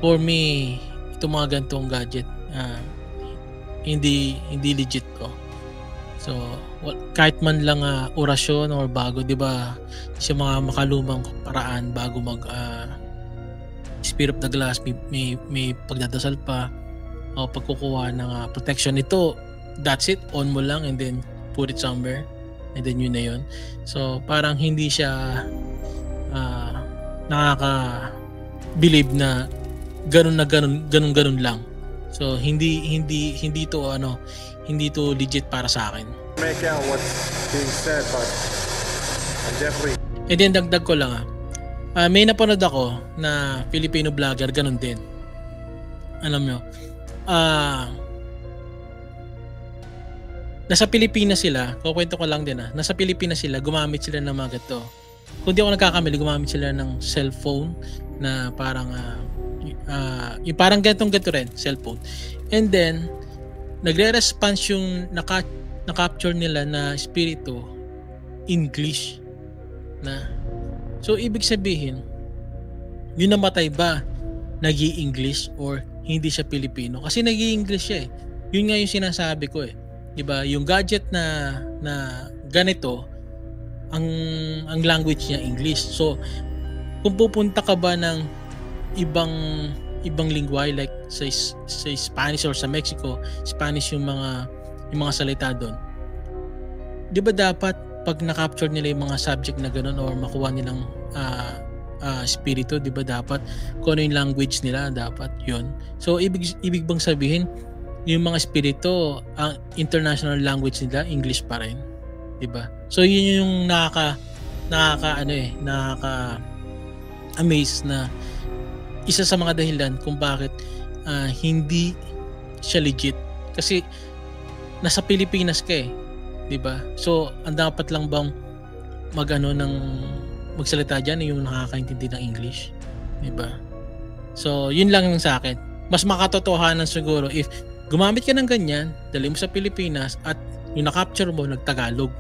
for me, itong mga ganitong gadget, hindi legit to. So kahit man lang orasyon or bago, 'di ba? Sa mga makalumang paraan bago mag Spirit of the Glass, may pagdadasal pa o pagkukuha ng protection nito. That's it, on mo lang and then put it somewhere and then yun na yun. So parang hindi siya nakaka-believe na ganun lang. So hindi to legit para sa akin. Make out what's being said, but I'm definitely. And then dagdag ko lang may napanood ako na Filipino vlogger, ganun din. Alam nyo, nasa Pilipinas sila, kukwento ko lang din nasa Pilipinas sila, gumamit sila ng mga gato. Kung di ako nagkakamali, gumamit sila ng cellphone na parang yung parang gato rin, cellphone. And then nagre-response yung na-capture nila na spirito English na. So ibig sabihin, yung namatay ba nag-i-English or hindi siya Pilipino? Kasi nag-i-English siya eh. Yun nga yung sinasabi ko eh. 'Di ba? Yung gadget na ganito, ang language niya English. So kung pupunta ka ba ng ibang lingua like sa Spanish or sa Mexico, Spanish yung mga salita doon. 'Di ba dapat pag na-capture nila yung mga subject na gano'n or makuha nilang spirito, 'di ba dapat kung ano yung language nila, dapat 'yun. So ibig bang sabihin yung mga spirito, ang international language nila English pa rin, 'di ba? So yun yung nakaka-amaze na isa sa mga dahilan kung bakit hindi siya legit. Kasi nasa Pilipinas ka eh, 'di ba? So ang dapat lang bang magsalita diyan yung nakakaintindi ng English, 'di ba? So yun lang yung sa akin. Mas makatotohanan siguro if gumamit ka ng ganyan, dali mo sa Pilipinas at yung na-capture mo nagtagalog.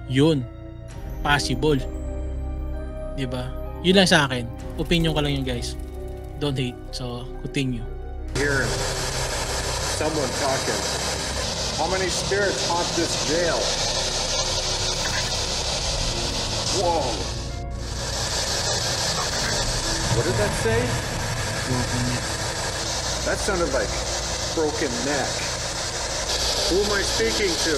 Yun, possible. 'Di ba? Yun lang sa akin. Opinion ko lang yun, guys. Don't hate. So continue. Hearing someone talking. How many spirits haunt this jail? Whoa. What did that say? That sounded like broken neck. Who am I speaking to?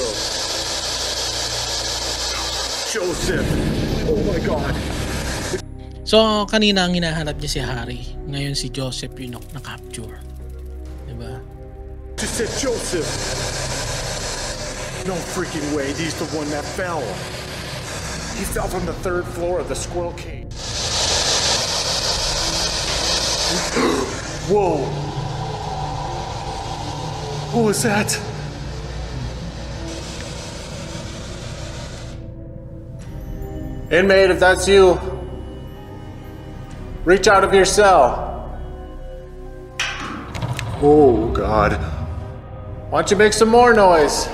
Joseph. Oh my God. So kanina ang hinahanap niya si Harry. Ngayon si Joseph yung na-capture. Diba? Just said Joseph. No freaking way, he's the one that fell. He fell from the 3rd floor of the squirrel cage. Whoa. What was that? Inmate, if that's you, reach out of your cell. Oh, God. Why don't you make some more noise?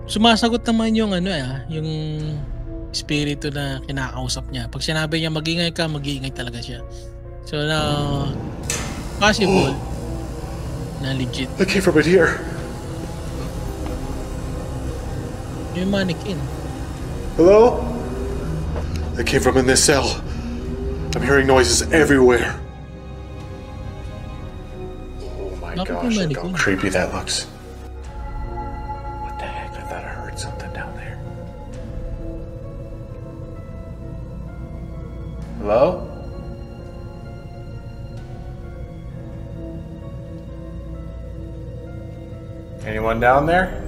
Sumasagot naman yung yung espiritu na kinakausap niya. Pag sinabi niya mag-ingay ka, mag-iingay talaga siya. So now, possible na legit. I came from it here. Yung mannequin. Hello? I came from in this cell. I'm hearing noises everywhere. Oh my gosh, look how creepy that looks. What the heck? I thought I heard something down there. Hello? Anyone down there?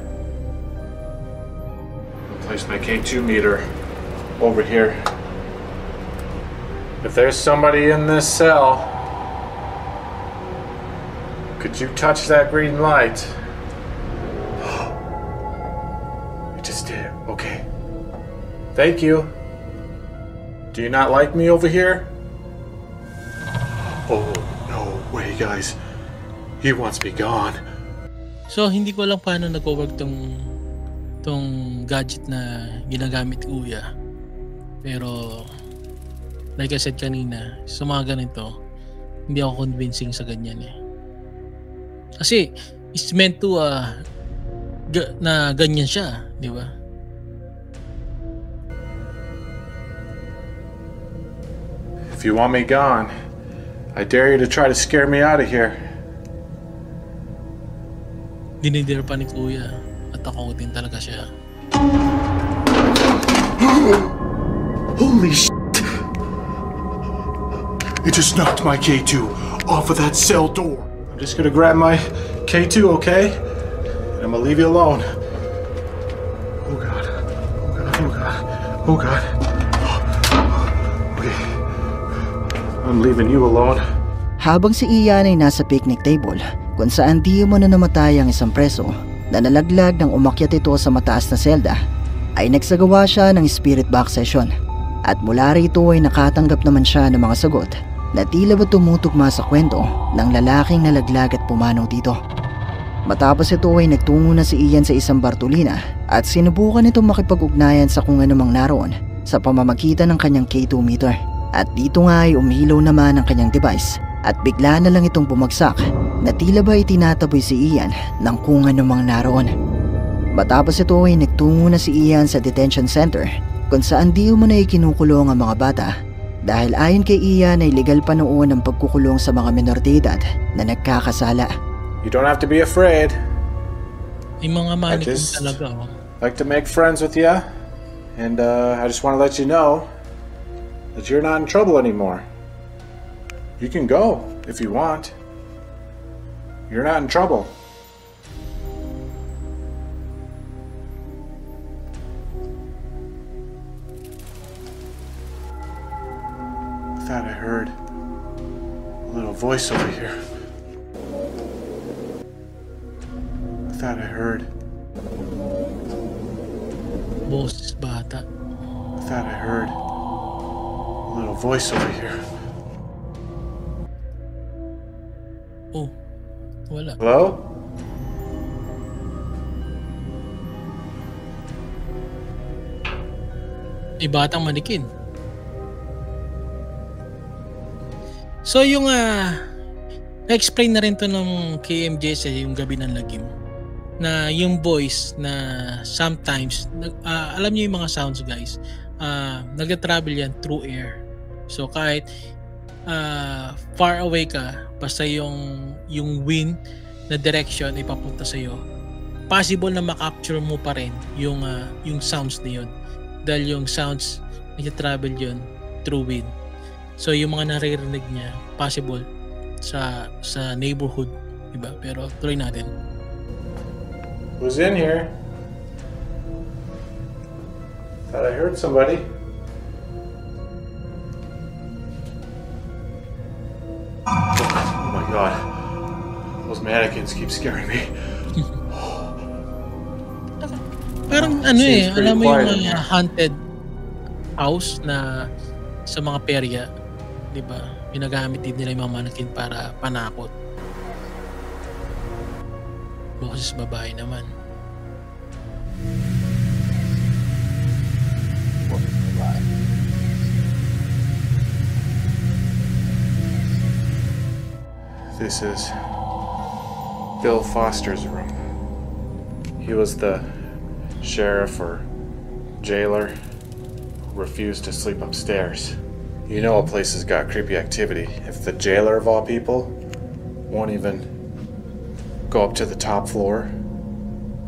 Place my K2 meter over here. If there's somebody in this cell, Could you touch that green light? You just did it. Okay. Thank you. Do you not like me over here? Oh, no way, guys. He wants me gone. So hindi ko alam paano nag-work tong gadget na ginagamit ni Kuya. Pero like I said kanina, sa mga ganito, hindi ako convincing sa ganyan eh. Kasi it's meant to na ganyan siya, di ba? If you want me gone, I dare you to try to scare me out of here. Dinidir pa ni Kuya at takutin talaga siya. Holy shit! It just knocked my K2 off of that cell door. I'm just gonna grab my K2, okay? And I'm gonna leave you alone. Oh god. Oh god. Oh god. Oh god. Okay. I'm leaving you alone. Habang si Ian ay nasa picnic table, kung saan di mo na namatay ang isang preso na nalaglag nang umakyat ito sa mataas na selda, ay nagsagawa siya ng spirit box session. At mula rito ay nakatanggap naman siya ng mga sagot na tila ba tumutugma sa kwento ng lalaking nalaglag at pumanaw dito. Matapos ito ay nagtungo na si Ian sa isang Bartolina at sinubukan itong makipag-ugnayan sa kung anumang naroon sa pamamagitan ng kanyang K2 meter. At dito nga ay umilaw naman ang kanyang device at bigla na lang itong bumagsak na tila ba itinataboy si Ian ng kung anumang naroon. Matapos ito ay nagtungo na si Ian sa detention center kung saan di umano ay kinukulong ang mga bata dahil ayon kay Ian ay legal pa noon ang pagkukulong sa mga menor de edad na nagkakasala. You don't have to be afraid. Yung mga mannequin talaga. Oh. Like to make friends with you, and I just want to let you know that you're not in trouble anymore. You can go if you want. You're not in trouble. I thought I heard a little voice over here. I thought I heard. Boses bata. I thought I heard a little voice over here. Oh, wala. Hello? May batang manikin. So yung na-explain na rin to ng KMJS yung Gabi ng Lagim na yung voice na sometimes alam niyo yung mga sounds guys, nag-travel yan through air. So kahit far away ka, basta yung wind na direction ay papunta sa iyo, possible na ma-capture mo pa rin yung sounds na yun dahil yung sounds nag-travel yun through wind. So yung mga naririnig niya possible sa neighborhood, diba? Pero tuloy natin. Who's in here? Thought I heard somebody. Oh my god. Those mannequins keep scaring me. Parang ano alam mo yung haunted house na sa mga perya, di ba? Ginagamit din nila yung mga mannequin para panakot. Boses babae naman. This is Bill Foster's room. He was the sheriff or jailer who refused to sleep upstairs. You know a place has got creepy activity if the jailer of all people won't even go up to the top floor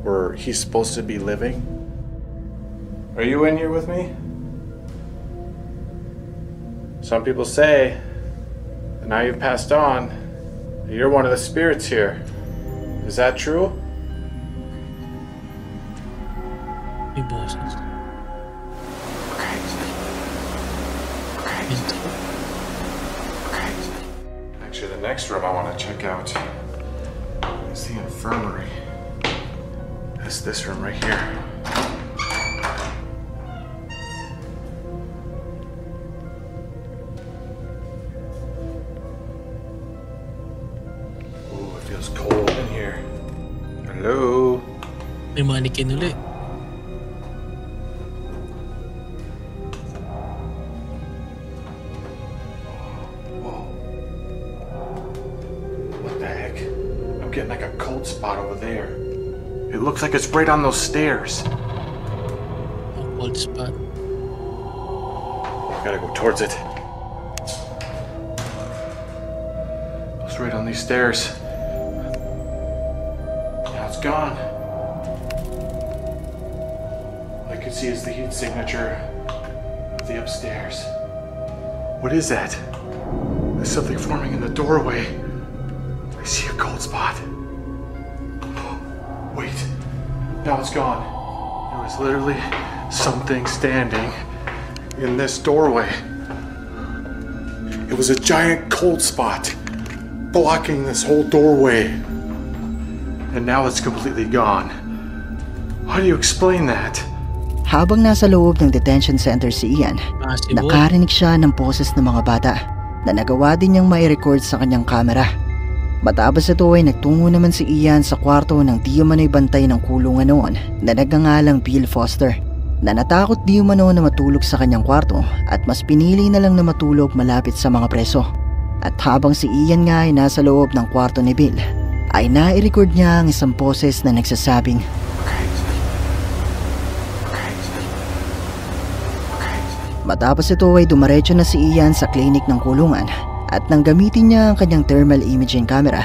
where he's supposed to be living. Are you in here with me? Some people say that now you've passed on, you're one of the spirits here. Is that true? May boses. Actually, the next room I want to check out It's the infirmary. That's this room right here. Ooh, it feels cold in here. Hello? May mannequin ulit. What the heck? I'm getting like a cold spot over there. It looks like it's right on those stairs. Cold spot. I gotta go towards it. It's right on these stairs. Now it's gone. All I can see is the heat signature of the upstairs. What is that? There's something forming in the doorway. I see a cold spot. Wait, now it's gone. There was literally something standing in this doorway. It was a giant cold spot blocking this whole doorway. And now it's completely gone. How do you explain that? Habang nasa loob ng detention center si Ian, nakarinig siya ng boses ng mga bata na nagawa din niyang mai-record sa kanyang kamera. Matapos ito ay nagtungo naman si Ian sa kwarto ng di umano'y bantay ng kulungan noon na nagngangalang Bill Foster, na natakot di umano na matulog sa kanyang kwarto at mas pinili na lang na matulog malapit sa mga preso. At habang si Ian nga ay nasa loob ng kwarto ni Bill, ay nai-record niya ang isang boses na nagsasabing, Matapos ito ay dumaretso na si Ian sa klinik ng kulungan at nang gamitin niya ang kanyang thermal imaging camera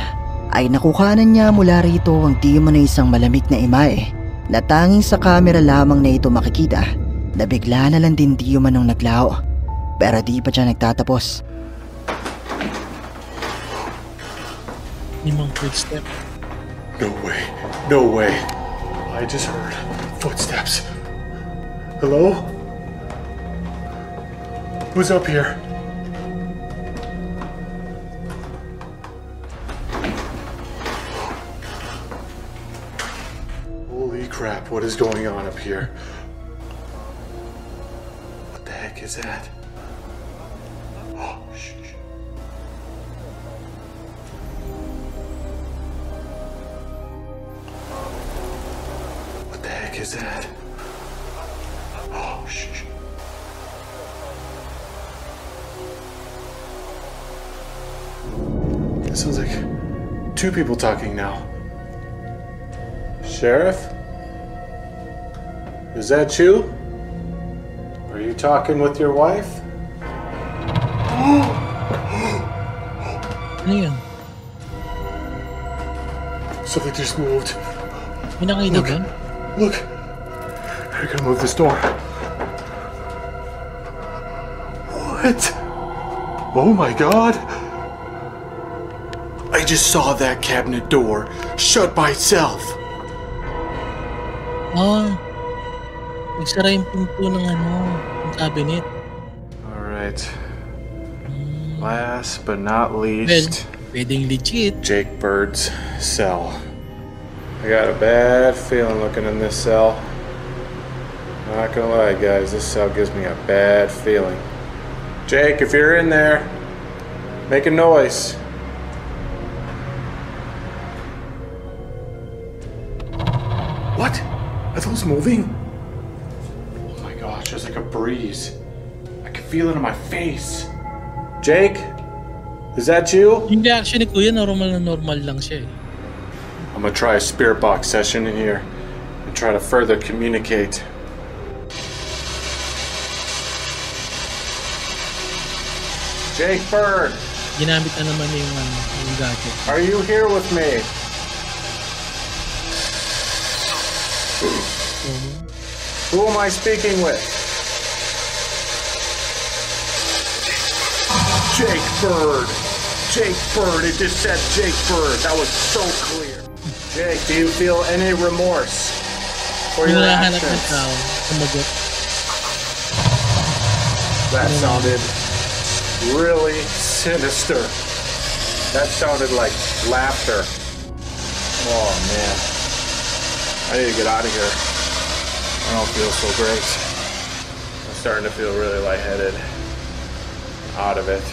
ay nakuhanan niya mula rito ang di umano'y isang malamig na imahe na tanging sa camera lamang na ito makikita na bigla na lang din di umanong naglaho. Pero di pa siya nagtatapos. Limang footstep. No way. No way. I just heard footsteps. Hello? Who's up here? Holy crap, what is going on up here? What the heck is that? Oh, shh. What the heck is that? Oh, shh. It sounds like two people talking now. Sheriff? Is that you? Are you talking with your wife? Ano yun? Something just moved. May nakita ba? Look. I gotta move this door. What? Oh my god. I just saw that cabinet door shut by itself. Nagsara yung pinto ng yung cabinet. Alright. Last but not least, Pwedeng legit. Jake Bird's cell. I got a bad feeling looking in this cell. Not gonna lie, guys, this cell gives me a bad feeling. Jake, if you're in there, make a noise. What? Are those moving? Oh my gosh, there's like a breeze. I can feel it on my face. Jake? Is that you? Hindi, actually, kuya, normal lang siya eh. I'm gonna try a spirit box session in here and try to further communicate. Jake Bird! Ginamit na naman yung gadget. Are you here with me? Who am I speaking with? Jake Bird! Jake Bird! It just said Jake Bird. That was so clear. Jake, do you feel any remorse for your actions? That sounded really sinister. That sounded like laughter. Oh man, I need to get out of here. I don't feel so great. I'm starting to feel really lightheaded. Out of it.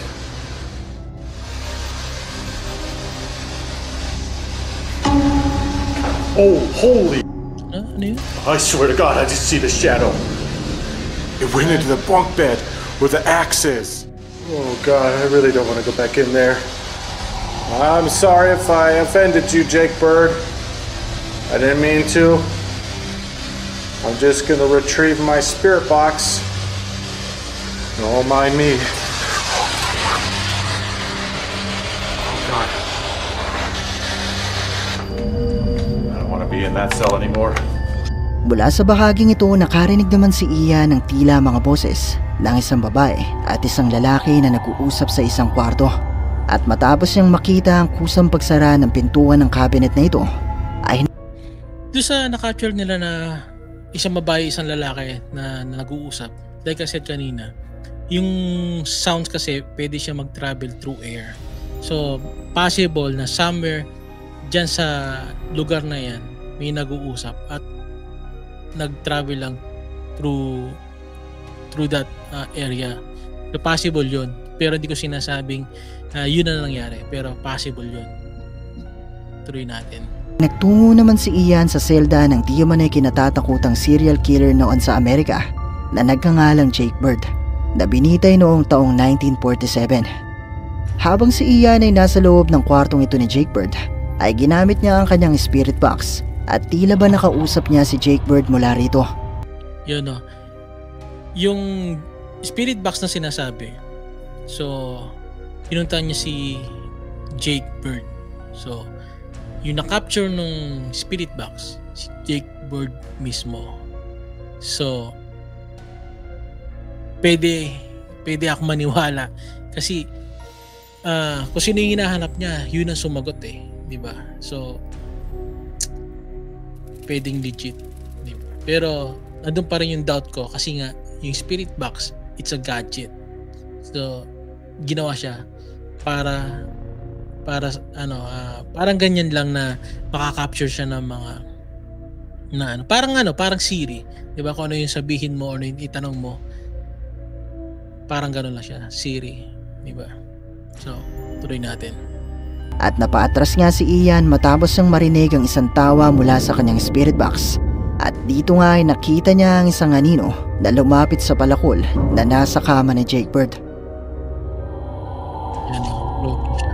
Oh, holy! Ano yun? I swear to God, I just see the shadow. It went into the bunk bed where the axe is. Oh God, I really don't want to go back in there. I'm sorry if I offended you, Jake Bird. I didn't mean to. I'm just gonna retrieve my spirit box. Don't mind me. Oh God. I don't want to be in that cell anymore. Mula sa bahaging ito, nakarinig naman si Ian ng tila mga boses ng isang babae at isang lalaki na nag-uusap sa isang kwarto. At matapos niyang makita ang kusang pagsara ng pintuan ng cabinet na ito, ay Doon sa na-capture nila na isang babae, isang lalaki na nag-uusap, like I said kanina, yung sounds kasi pwede siya mag-travel through air. So, possible na somewhere dyan sa lugar na yan, may nag-uusap at nag-travel lang through that area. So, possible yun. Pero hindi ko sinasabing yun na nangyari. Pero possible yun. Tuloy natin. nagtungo naman si Ian sa selda ng di man ay kinatatakutang serial killer noon sa Amerika na nagkangalang Jake Bird na binitay noong taong 1947. Habang si Ian ay nasa loob ng kwartong ito ni Jake Bird, ay ginamit niya ang kanyang spirit box at tila ba nakausap niya si Jake Bird mula rito. Yun o. Yung spirit box na sinasabi, so pinuntahan niya si Jake Bird. So yung na-capture nung spirit box, si Jake Bird mismo. So pwede ako maniwala kasi kung sino yung hinahanap niya, yun ang sumagot eh, di ba? So pwedeng legit, di ba? Pero nandun pa rin yung doubt ko kasi nga yung spirit box, it's a gadget. So ginawa siya para parang ganyan lang na makaka-capture siya ng mga parang Siri, 'di ba? Kung ano yung sabihin mo o ano yung itanong mo, parang gano'n lang siya, Siri, 'di ba? So, tuloy natin. At napaatras nga si Ian matapos niyang marinig ang isang tawa mula sa kanyang spirit box. At dito nga ay nakita niya ang isang anino na lumapit sa palakol na nasa kama ni Jake Bird. Yan, floating siya.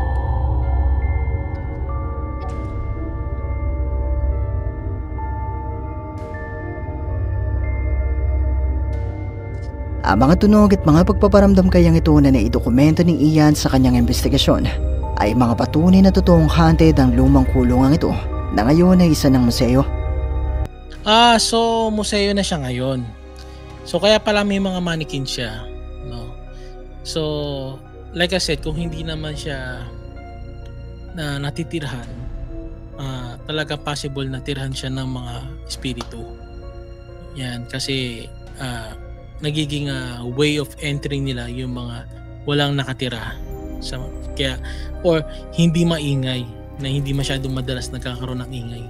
Ang mga tunog at mga pagpaparamdam kayang ito na naidokumento ni Ian sa kanyang investigasyon ay mga patunay na totoong haunted ang lumang kulungan ito na ngayon ay isa ng museo. So museo na siya ngayon. So kaya pala may mga mannequin siya, no? So like I said, kung hindi naman siya na natitirhan, talaga possible na tirhan siya ng mga espiritu. Yan, kasi nagiging way of entering nila yung mga walang nakatira sa kaya or hindi maingay, na hindi masyadong madalas nagkakaroon ng ingay.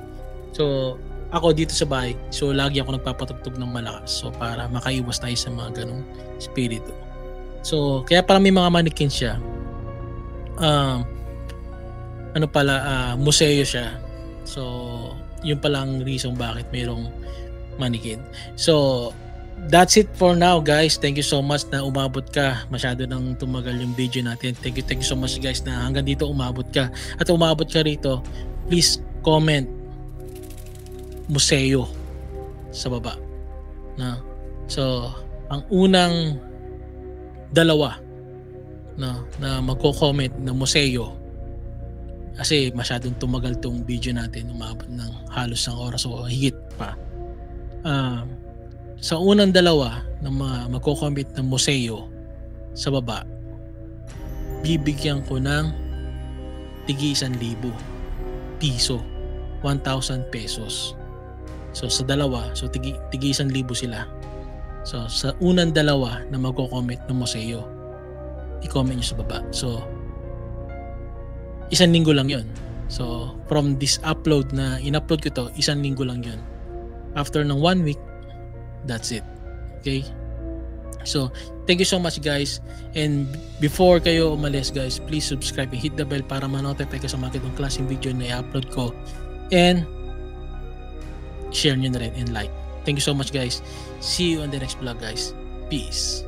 So ako dito sa bahay, so lagi ako nagpapatugtog ng malakas, so para makaiwas tayo sa mga ganong espiritu. So kaya pala may mga mannequin siya. Museo siya. So yun pala ang reason bakit mayroong mannequin. So that's it for now, guys. Thank you so much na umabot ka. Masyado nang tumagal yung video natin. Thank you so much, guys, na hanggang dito umabot ka. At umabot ka rito, please comment museo sa baba. Na? So, ang unang dalawa na magko-comment na museo, kasi masyadong tumagal tong video natin, umabot ng halos ng oras o higit pa. Sa unang dalawa na magko-comment ng museo sa baba, bibigyan ko ng tigi 1,000 piso, 1,000 pesos. So sa dalawa, so tigi 1,000 sila. So sa unang dalawa na magko-comment ng museo, i-comment nyo sa baba. So 1 linggo lang yon. So, from this upload na in-upload ko to, 1 linggo lang yun. After ng 1 week, that's it. Okay? So, thank you so much guys. And before kayo umalis guys, please subscribe and hit the bell para ma-notify ka sa mga ganitong klaseng video na i-upload ko. And share nyo na rin and like. Thank you so much guys. See you on the next vlog guys. Peace.